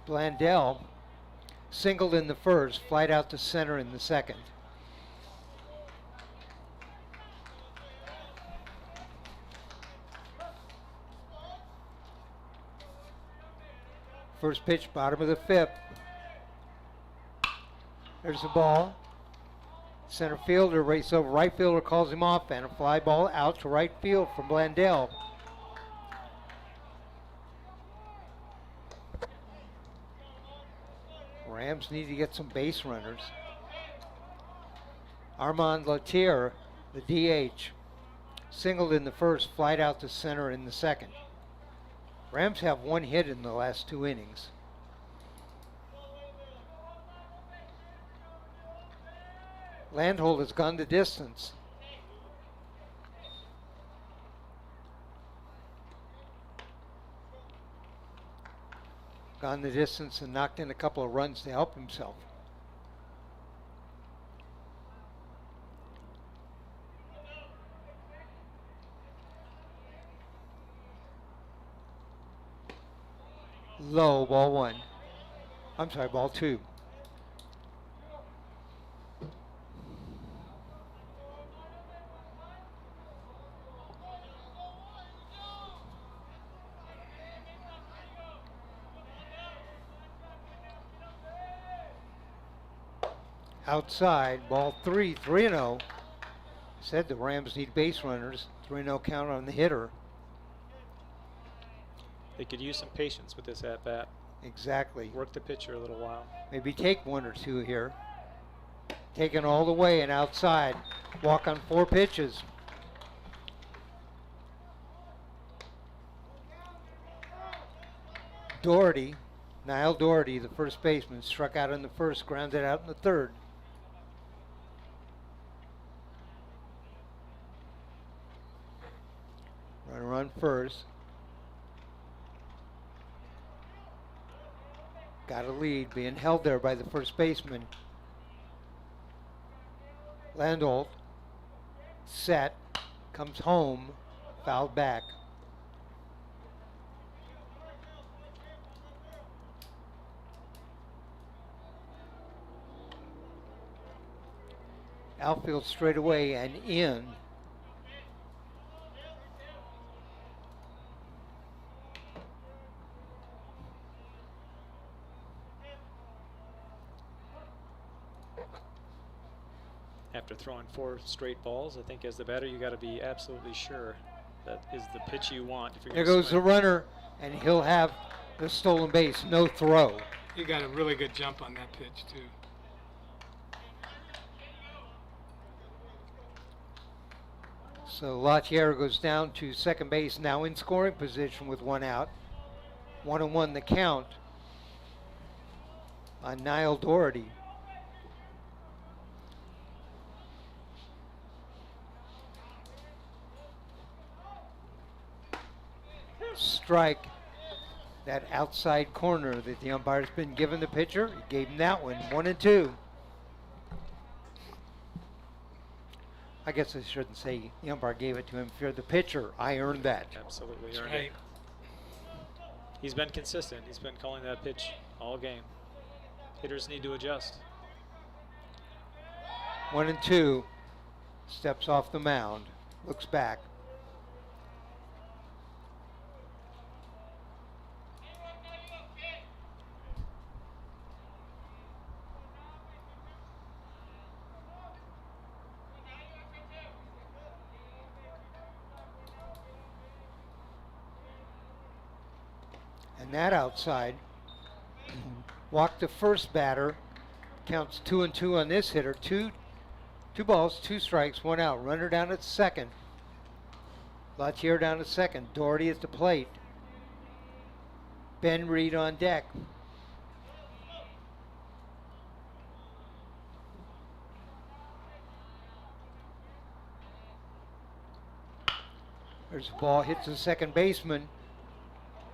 Blandell singled in the first, flied out to center in the second. First pitch, bottom of the 5th. There's the ball. Center fielder races over. Right fielder calls him off, and a fly ball out to right field from Blandell. Rams need to get some base runners. Armand Latier, the DH, singled in the first, flied out to center in the second. Rams have 1 hit in the last 2 innings. Landhold has gone the distance. Gone the distance and knocked in a couple of runs to help himself. Low, ball one. I'm sorry, ball two. Outside, ball three, 3-0. Said the Rams need base runners. 3-0 count on the hitter. They could use some patience with this at bat. Exactly. Work the pitcher a little while. Maybe take one or two here. Taken all the way and outside. Walk on 4 pitches. Doherty, Niall Doherty, the first baseman, struck out in the first, grounded out in the third. Runner on first. Got a lead, being held there by the first baseman. Landolt, set, comes home, fouled back. Outfield straight away and in. After throwing 4 straight balls, I think as the batter you got to be absolutely sure that is the pitch you want. If you're There gonna goes the swing. runner, and he'll have the stolen base, no throw. He got a really good jump on that pitch, too. So Latier goes down to second base, now in scoring position with 1 out. 1-1 the count on Niall Doherty. Strike, that outside corner that the umpire's been giving the pitcher. He gave him that one, 1-2. I guess I shouldn't say the umpire gave it to him. If you're the pitcher, I earned that. Absolutely That's earned right. it. He's been consistent. He's been calling that pitch all game. Hitters need to adjust. 1-2. Steps off the mound. Looks back. And that outside. Walk the first batter. Counts 2-2 on this hitter. Two balls, 2 strikes, 1 out. Runner down at second. Latier down at second. Doherty at the plate. Ben Reed on deck. There's a ball, hits the second baseman,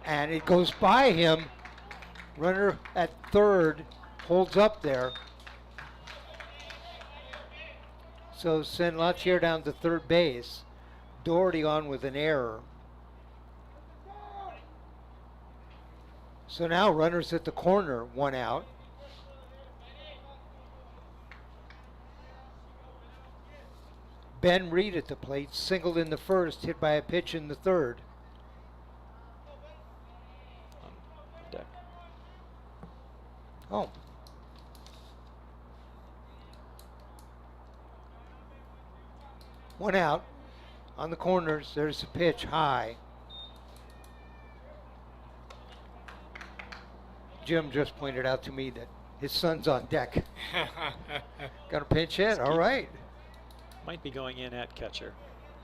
and it goes by him. Runner at third holds up there. So send Latier down to third base. Doherty on with an error. So now runners at the corner, 1 out. Ben Reed at the plate, singled in the first, hit by a pitch in the third. On deck. Oh. One out. On the corners, there's a pitch high. Jim just pointed out to me that his son's on deck. Got a pinch hit? All right. Might be going in at catcher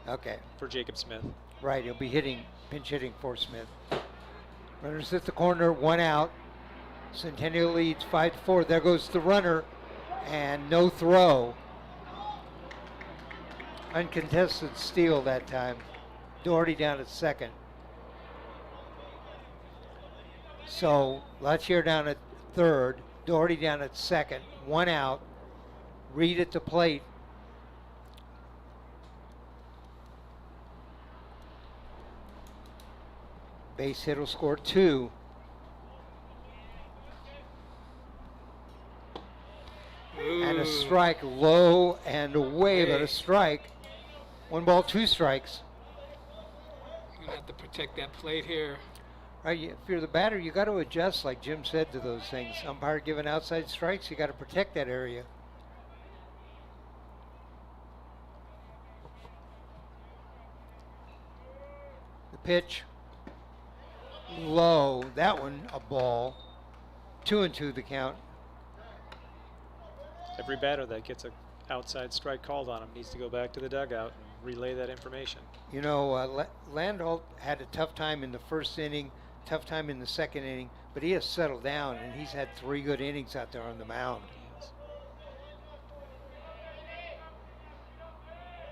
Okay. for Jacob Smith. Right, he'll be pinch hitting for Smith. Runners at the corner, 1 out. Centennial leads 5-4. There goes the runner, and no throw. Uncontested steal that time. Doherty down at second. So Latier down at third. Doherty down at second. 1 out. Reed at the plate. Base hit will score 2. And a Ooh. strike, low and away, but Hey. a strike. 1 ball, 2 strikes. You're gonna have to protect that plate here. Right, if you're the batter, you got to adjust, like Jim said, to those things. Umpire giving outside strikes, you got to protect that area. The pitch, low. That one, a ball. 2-2 the count. Every batter that gets a outside strike called on him needs to go back to the dugout and relay that information. You know, Landholt had a tough time in the first inning, tough time in the second inning, but he has settled down, and he's had 3 good innings out there on the mound. Yes.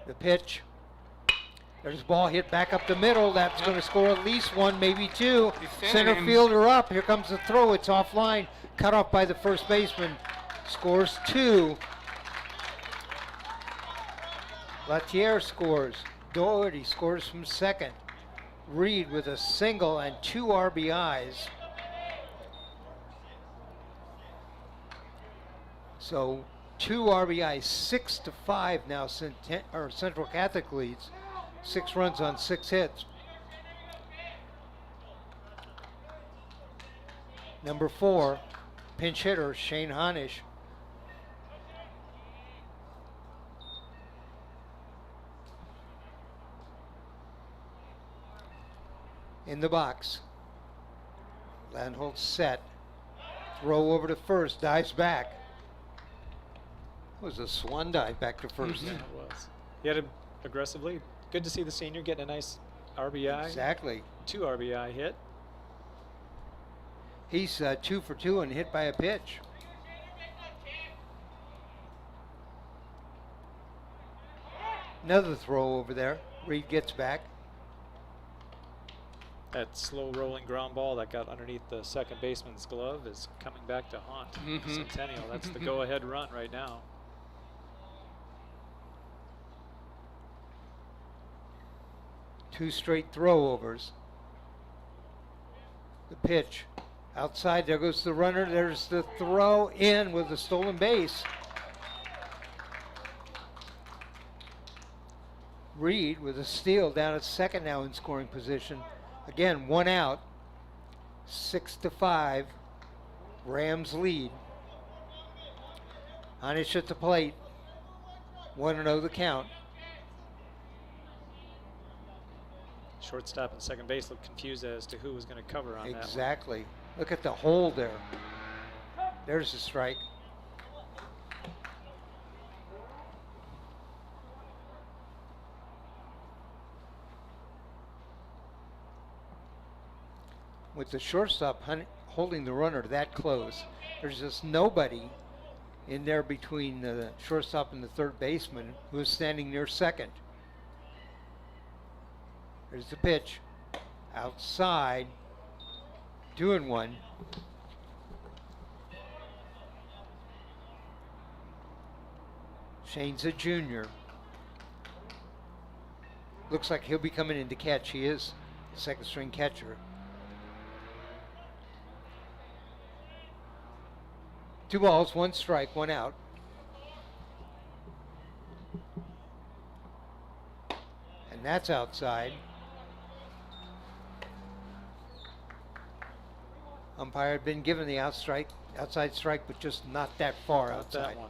The pitch. There's a ball hit back up the middle. That's going to score at least 1, maybe 2. He's Center sending him. fielder up. Here comes the throw. It's offline. Cut off by the first baseman. Scores 2. Latier scores. Doherty scores from second. Reed with a single and 2 RBIs. So 2 RBIs, 6-5 now. Central Catholic leads. 6 runs on 6 hits. Number 4, pinch hitter Shane Honish. In the box. Landholt set. Throw over to first. Dives back. It was a swan dive back to first. Yeah, it was. He had it aggressively. Good to see the senior getting a nice RBI. Exactly. 2 RBI hit. He's 2 for 2 and hit by a pitch. Another throw over there. Reed gets back. That slow rolling ground ball that got underneath the second baseman's glove is coming back to haunt Centennial. That's the go ahead run right now. Two straight throwovers. The pitch. Outside, there goes the runner. There's the throw in with the stolen base. Reed with a steal down at second now in scoring position. Again, 1 out. 6-5. Rams lead. Honish at the plate. 1-0 the count. Shortstop and second base looked confused as to who was going to cover on that one. Exactly. Look at the hole there. There's the strike. With the shortstop holding the runner that close, there's just nobody in there between the shortstop and the third baseman who is standing near second. There's the pitch. Outside. 2-1. Shane's a junior. Looks like he'll be coming in to catch. He is the second string catcher. 2 balls, 1 strike, 1 out. And that's outside. Umpire had been given the outside strike, but just not that far Not outside. that one.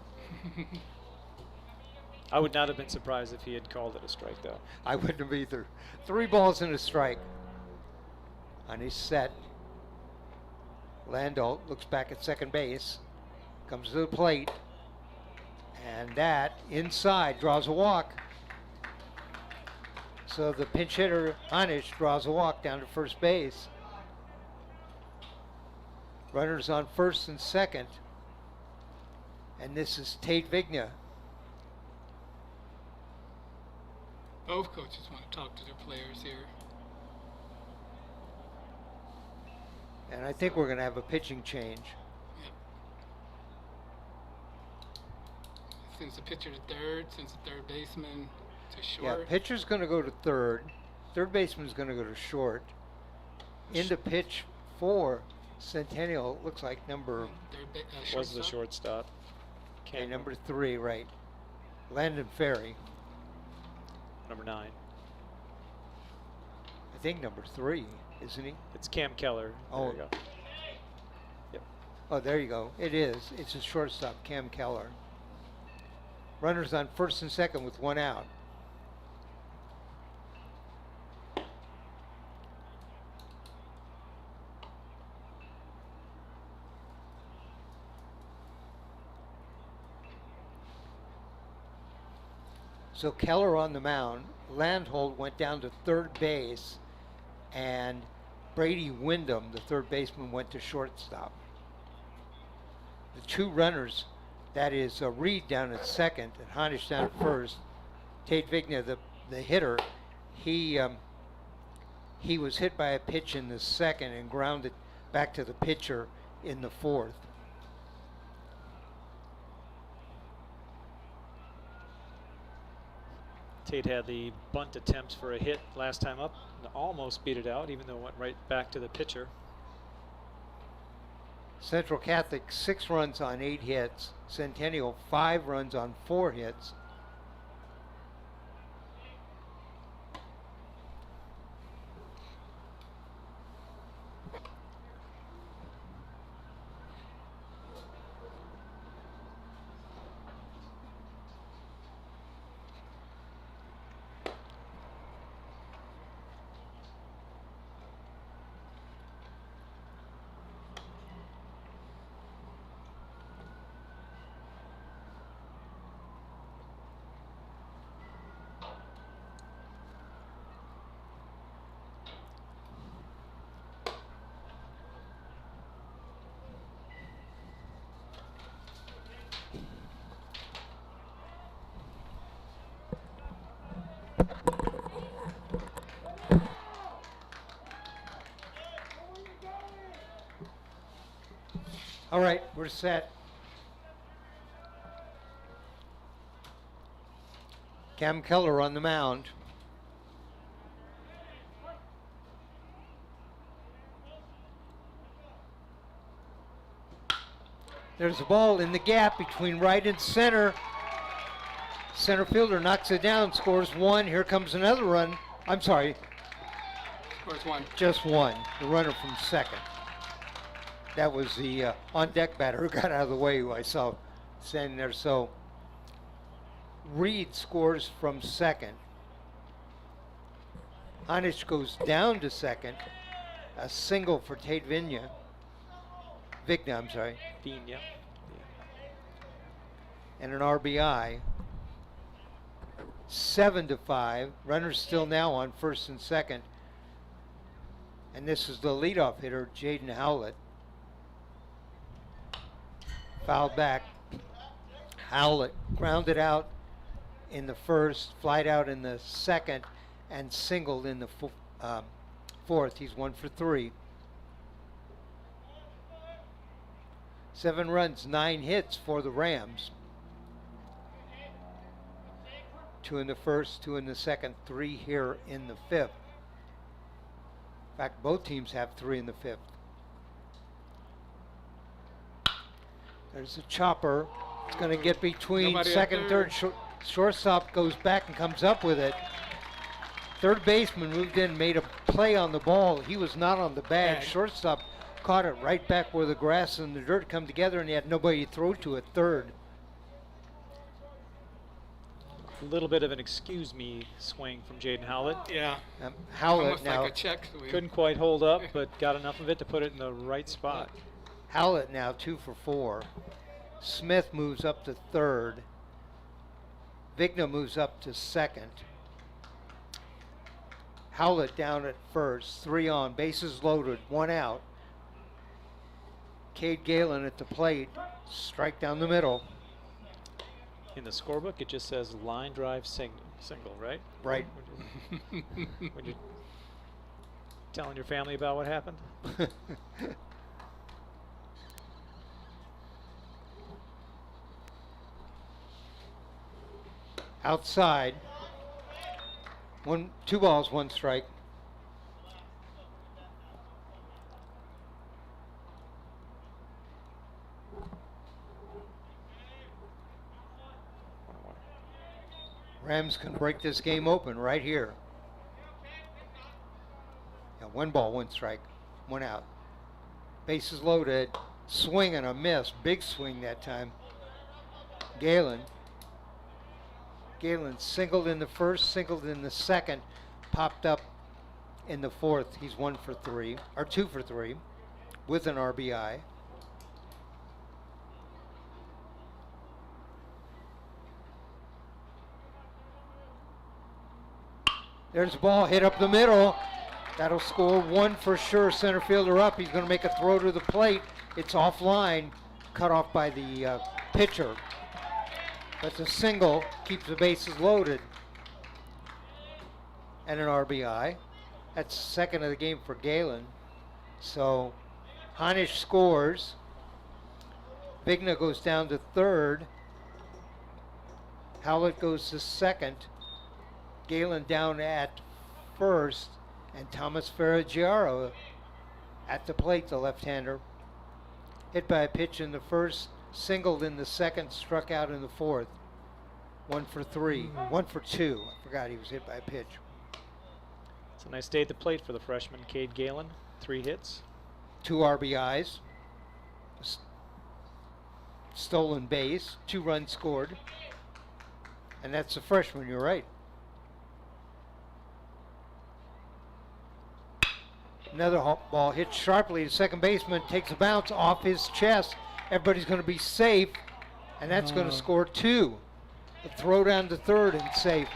I would not have been surprised if he had called it a strike, though. I wouldn't have either. 3 balls and a strike. On his set, Landholt looks back at second base, comes to the plate, and that inside draws a walk. So the pinch hitter, Honish, draws a walk down to first base. Runners on first and second. And this is Tate Vigna. Both coaches want to talk to their players here. And I think we're going to have a pitching change. Yep. Sends the pitcher to third, sends the third baseman to Yeah, short. pitcher's going to go to third. Third baseman's going to go to short. Into pitch for Centennial, looks like number Third Was the shortstop. shortstop. Okay, number 3, right. Landon Ferry. Number 9. I think number 3, isn't he? It's Cam Keller. Oh. There you go. Yep. Oh, there you go. It is. It's a shortstop, Cam Keller. Runners on first and second with 1 out. So Keller on the mound. Landhold went down to third base, and Brady Wyndham, the third baseman, went to shortstop. The 2 runners, that is Reed down at second and Honish down at first. Tate Vigna, the hitter, he was hit by a pitch in the second and grounded back to the pitcher in the fourth. Tate had the bunt attempt for a hit last time up and almost beat it out, even though it went right back to the pitcher. Central Catholic 6 runs on 8 hits. Centennial 5 runs on 4 hits. All right, we're set. Cam Keller on the mound. There's a ball in the gap between right and center. Center fielder knocks it down, scores 1. Here comes another run. I'm sorry. Scores 1. Just 1. The runner from second. That was the on-deck batter who got out of the way, who I saw standing there. So Reed scores from second. Honish goes down to second. A single for Tate Vigna. I'm sorry. Vigna. And an RBI. 7-5. Runners still now on first and second. And this is the leadoff hitter, Jaden Howlett. Fouled back. Howlett grounded out in the first, flied out in the second, and singled in the fourth. He's 1 for 3. 7 runs, 9 hits for the Rams. 2 in the first, 2 in the second, 3 here in the fifth. In fact, both teams have 3 in the fifth. There's a chopper. It's going to get between Nobody second, third. Shortstop goes back and comes up with it. Third baseman moved in, made a play on the ball. He was not on the bag. Shortstop caught it right back where the grass and the dirt come together, and he had nobody to throw to at third. A little bit of an excuse me swing from Jaden Howlett. Yeah. Howlett Almost now. like a check swing. Couldn't quite hold up, but got enough of it to put it in the right spot. Howlett now 2 for 4. Smith moves up to third. Vigna moves up to second. Howlett down at first. 3 on. Bases loaded. 1 out. Cade Galen at the plate. Strike down the middle. In the scorebook, it just says line drive single, right? Right. When you telling your family about what happened? Outside. 2 balls, 1 strike. Rams can break this game open right here. Yeah, 1 ball, 1 strike, 1 out. Bases loaded. Swing and a miss. Big swing that time. Galen singled in the first, singled in the second, popped up in the fourth. He's 1 for 3, or 2 for 3, with an RBI. There's the ball hit up the middle. That'll score 1 for sure. Center fielder up. He's going to make a throw to the plate. It's offline, cut off by the pitcher. But the single keeps the bases loaded. And an RBI. That's second of the game for Galen. So Hanisch scores. Vigna goes down to third. Howlett goes to second. Galen down at first. And Thomas Ferraggiaro at the plate, the left-hander. Hit by a pitch in the first, singled in the second, struck out in the fourth. 1 for 3, 1 for 2. I forgot he was hit by a pitch. It's a nice day at the plate for the freshman, Cade Galen. 3 hits. 2 RBIs. Stolen base, 2 runs scored. And that's the freshman, you're right. Another ball hit sharply to second baseman, takes a bounce off his chest. Everybody's going to be safe, and that's going to score 2. A throw down to third and safe.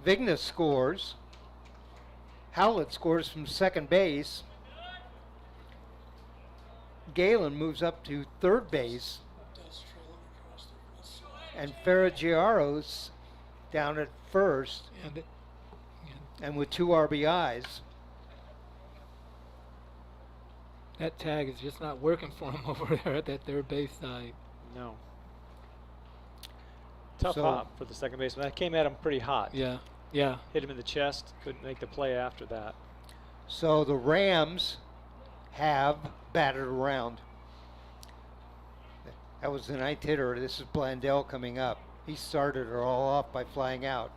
Vigna scores. Howlett scores from second base. Galen moves up to third base. And Ferraggiaro's down at first, and with 2 RBIs. That tag is just not working for him over there at that third base side. No. Tough hop for the second baseman. That came at him pretty hot. Yeah. Hit him in the chest. Couldn't make the play after that. So the Rams have batted around. That was the 9th hitter. This is Blandell coming up. He started her all off by flying out.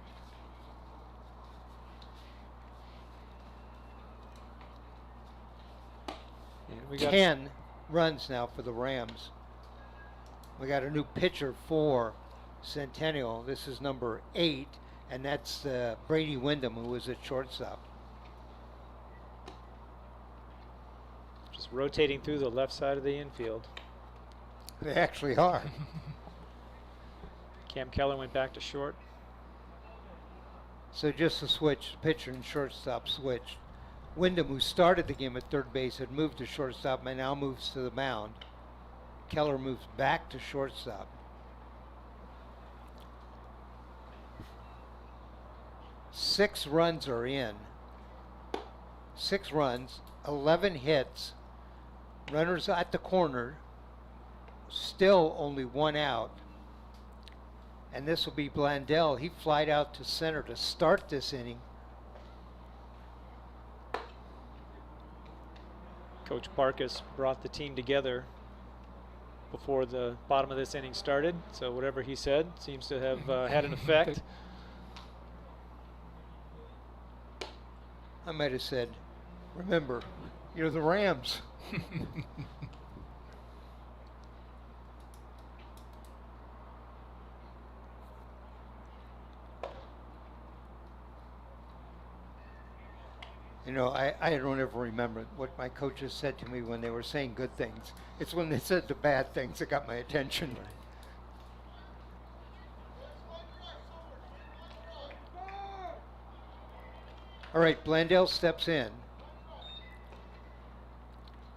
We got 10 runs now for the Rams. We got a new pitcher for Centennial. This is number 8, and that's Brady Wyndham, who was at shortstop. Just rotating through the left side of the infield. They actually are. Cam Keller went back to short. So just a switch, pitcher and shortstop switched. Wyndham, who started the game at third base, had moved to shortstop and now moves to the mound. Keller moves back to shortstop. Six runs are in. 6 runs, 11 hits, runners at the corner, still only 1 out. And this will be Blandell. He flied out to center to start this inning. Coach Barkas brought the team together before the bottom of this inning started, so whatever he said seems to have had an effect. I might have said, remember, you're the Rams. You know, I don't ever remember what my coaches said to me when they were saying good things. It's when they said the bad things that got my attention. All right, Blandell steps in.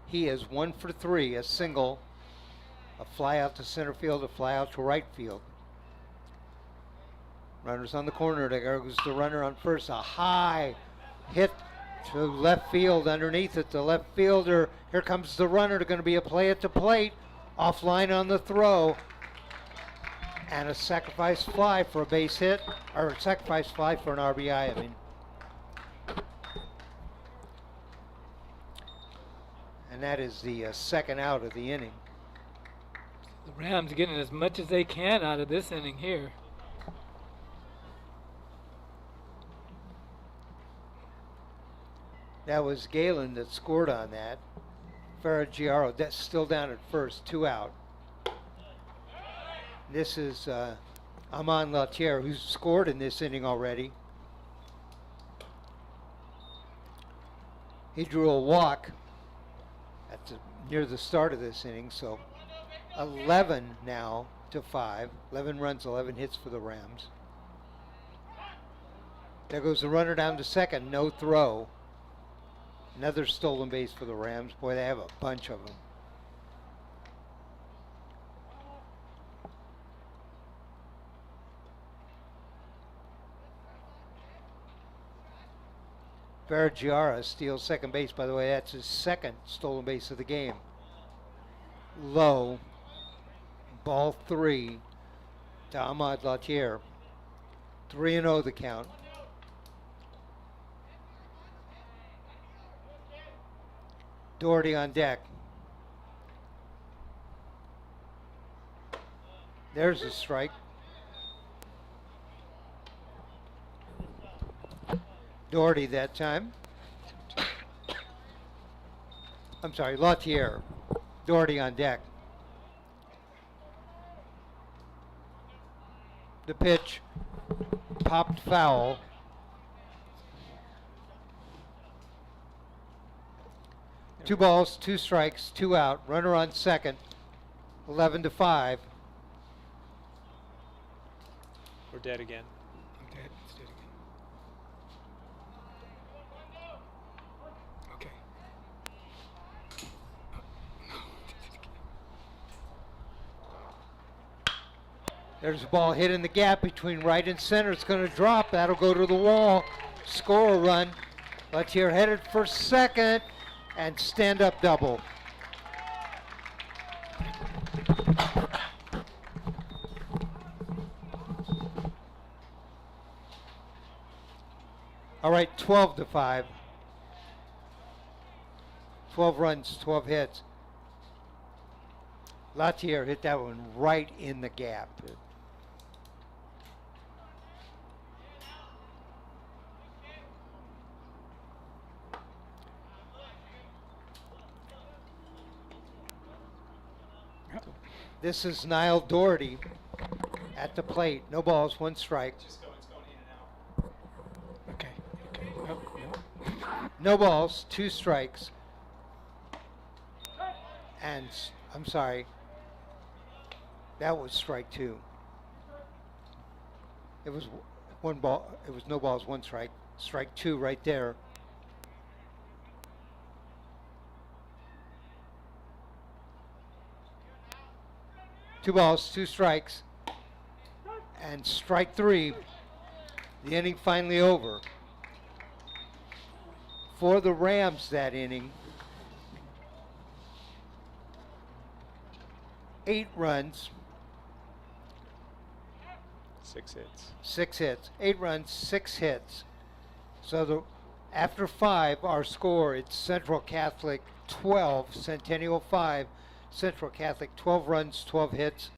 He is 1 for 3, a single, a fly out to center field, a fly out to right field. Runners on the corner. There goes the runner on first. A high hit to left field. Underneath it, the left fielder. Here comes the runner. Going to be a play at the plate. Offline on the throw. And a sacrifice fly for a base hit. Or a sacrifice fly for an RBI, I mean. and that is the second out of the inning. The Rams getting as much as they can out of this inning here. That was Galen that scored on that. Ferragiaro, that's still down at first, 2 out. This is Amon Lautier, who's scored in this inning already. He drew a walk near the start of this inning, so 11 now to 5. 11 runs, 11 hits for the Rams. There goes the runner down to second, no throw. Another stolen base for the Rams. Boy, they have a bunch of them. Ferragiara steals second base. By the way, that's his second stolen base of the game. Low. Ball 3 to Ahmad Lautier. 3-0 the count. Doherty on deck. There's a strike. Doherty that time. I'm sorry, Lautier. Doherty on deck. The pitch popped foul. Two balls, 2 strikes, 2 out. Runner on second. 11 to 5. We're dead again. I'm dead. It's dead again. Okay. There's a ball hit in the gap between right and center. It's going to drop. That'll go to the wall. Score a run. Lautier headed for second and stand up double. All right, 12 to 5. 12 runs, 12 hits. Lautier hit that one right in the gap. This is Niall Doherty at the plate. No balls, 1 strike. It's going in and out. Okay. Okay. Oh, No balls, 2 strikes. And I'm sorry, that was strike 2. It was 1 ball. It was no balls, 1 strike. Strike 2 right there. Two balls, 2 strikes, and strike 3. The inning finally over. For the Rams that inning, 8 runs, 6 hits. 6 hits. 8 runs, 6 hits. So after 5, our score, it's Central Catholic 12, Centennial 5. Central Catholic 12 runs, 12 hits.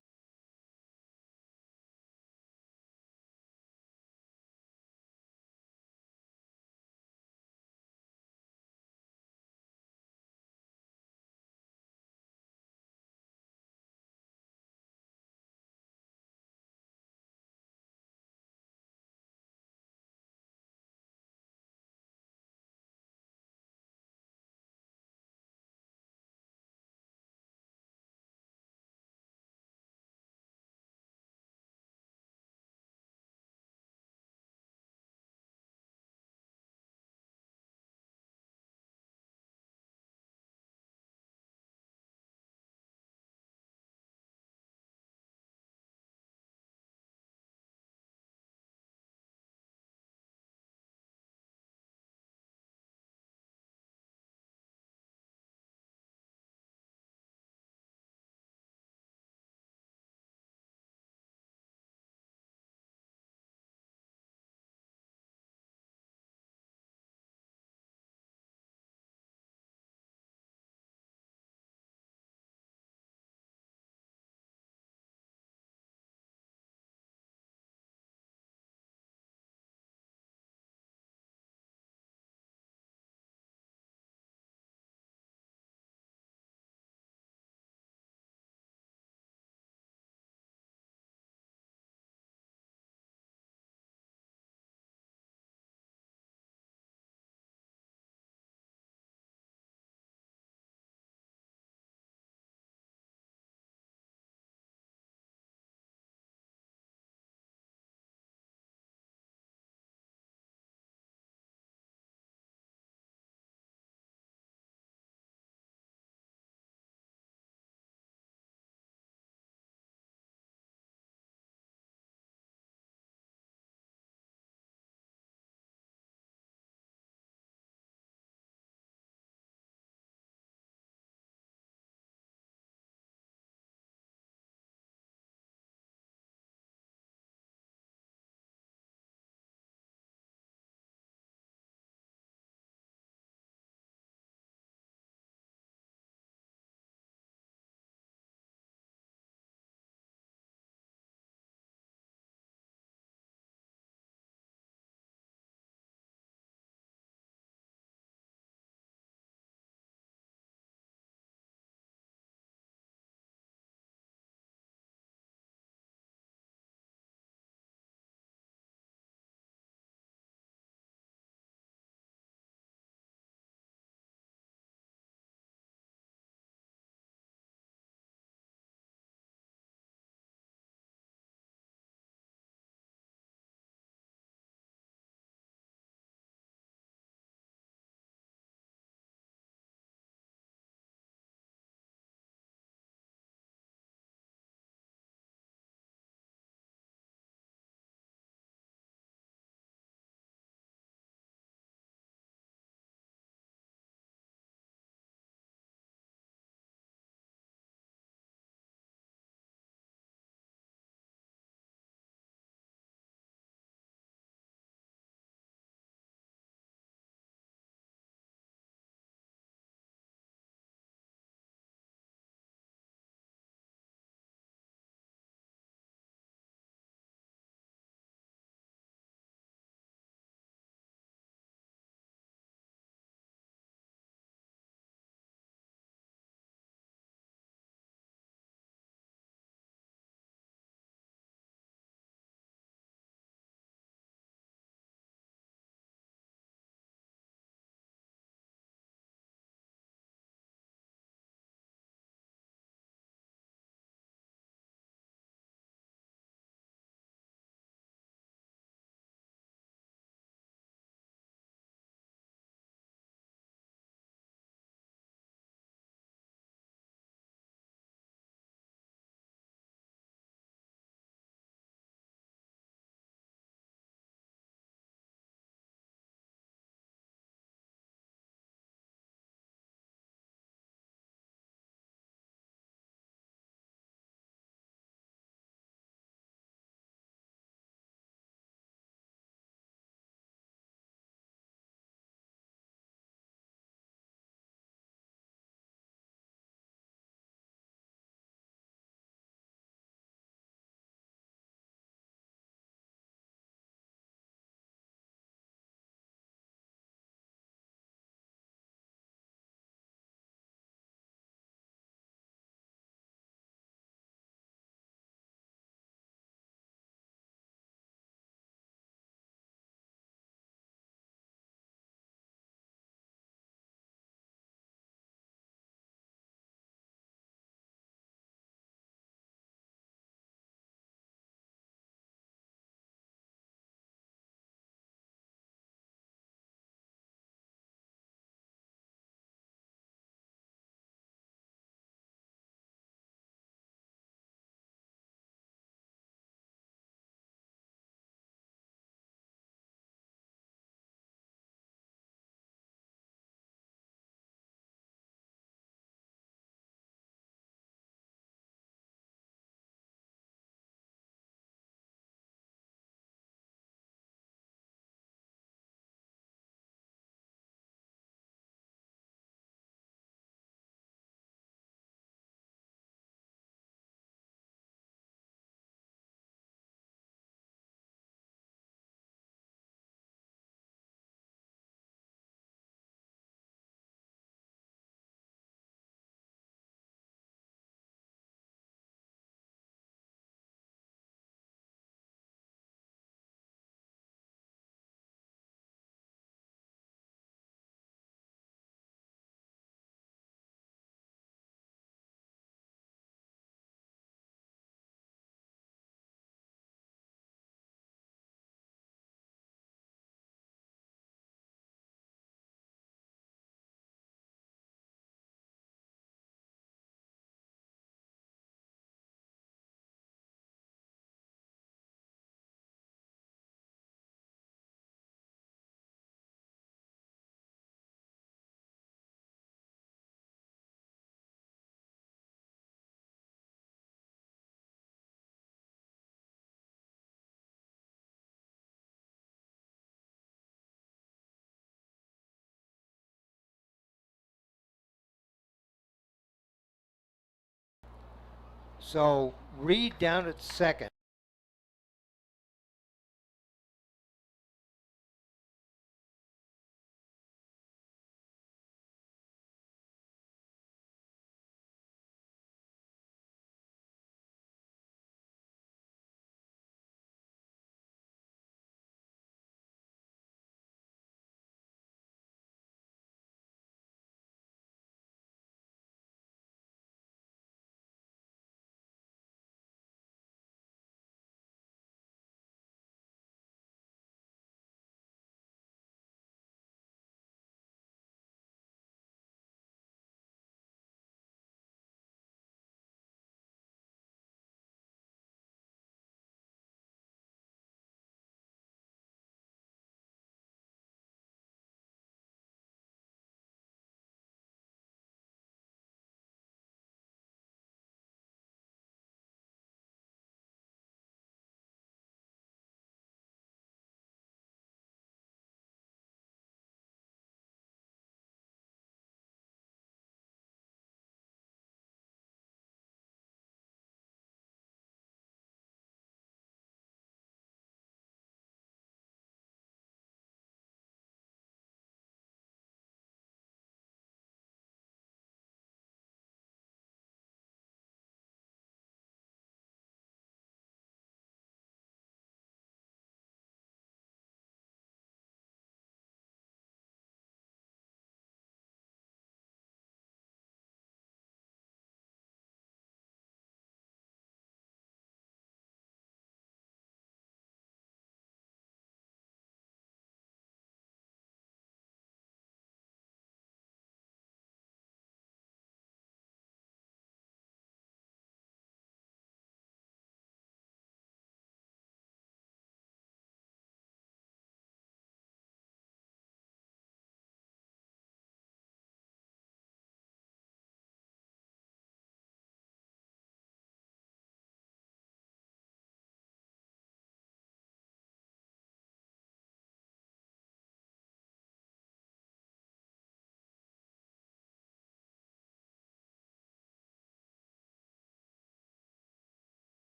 So Reed down at second.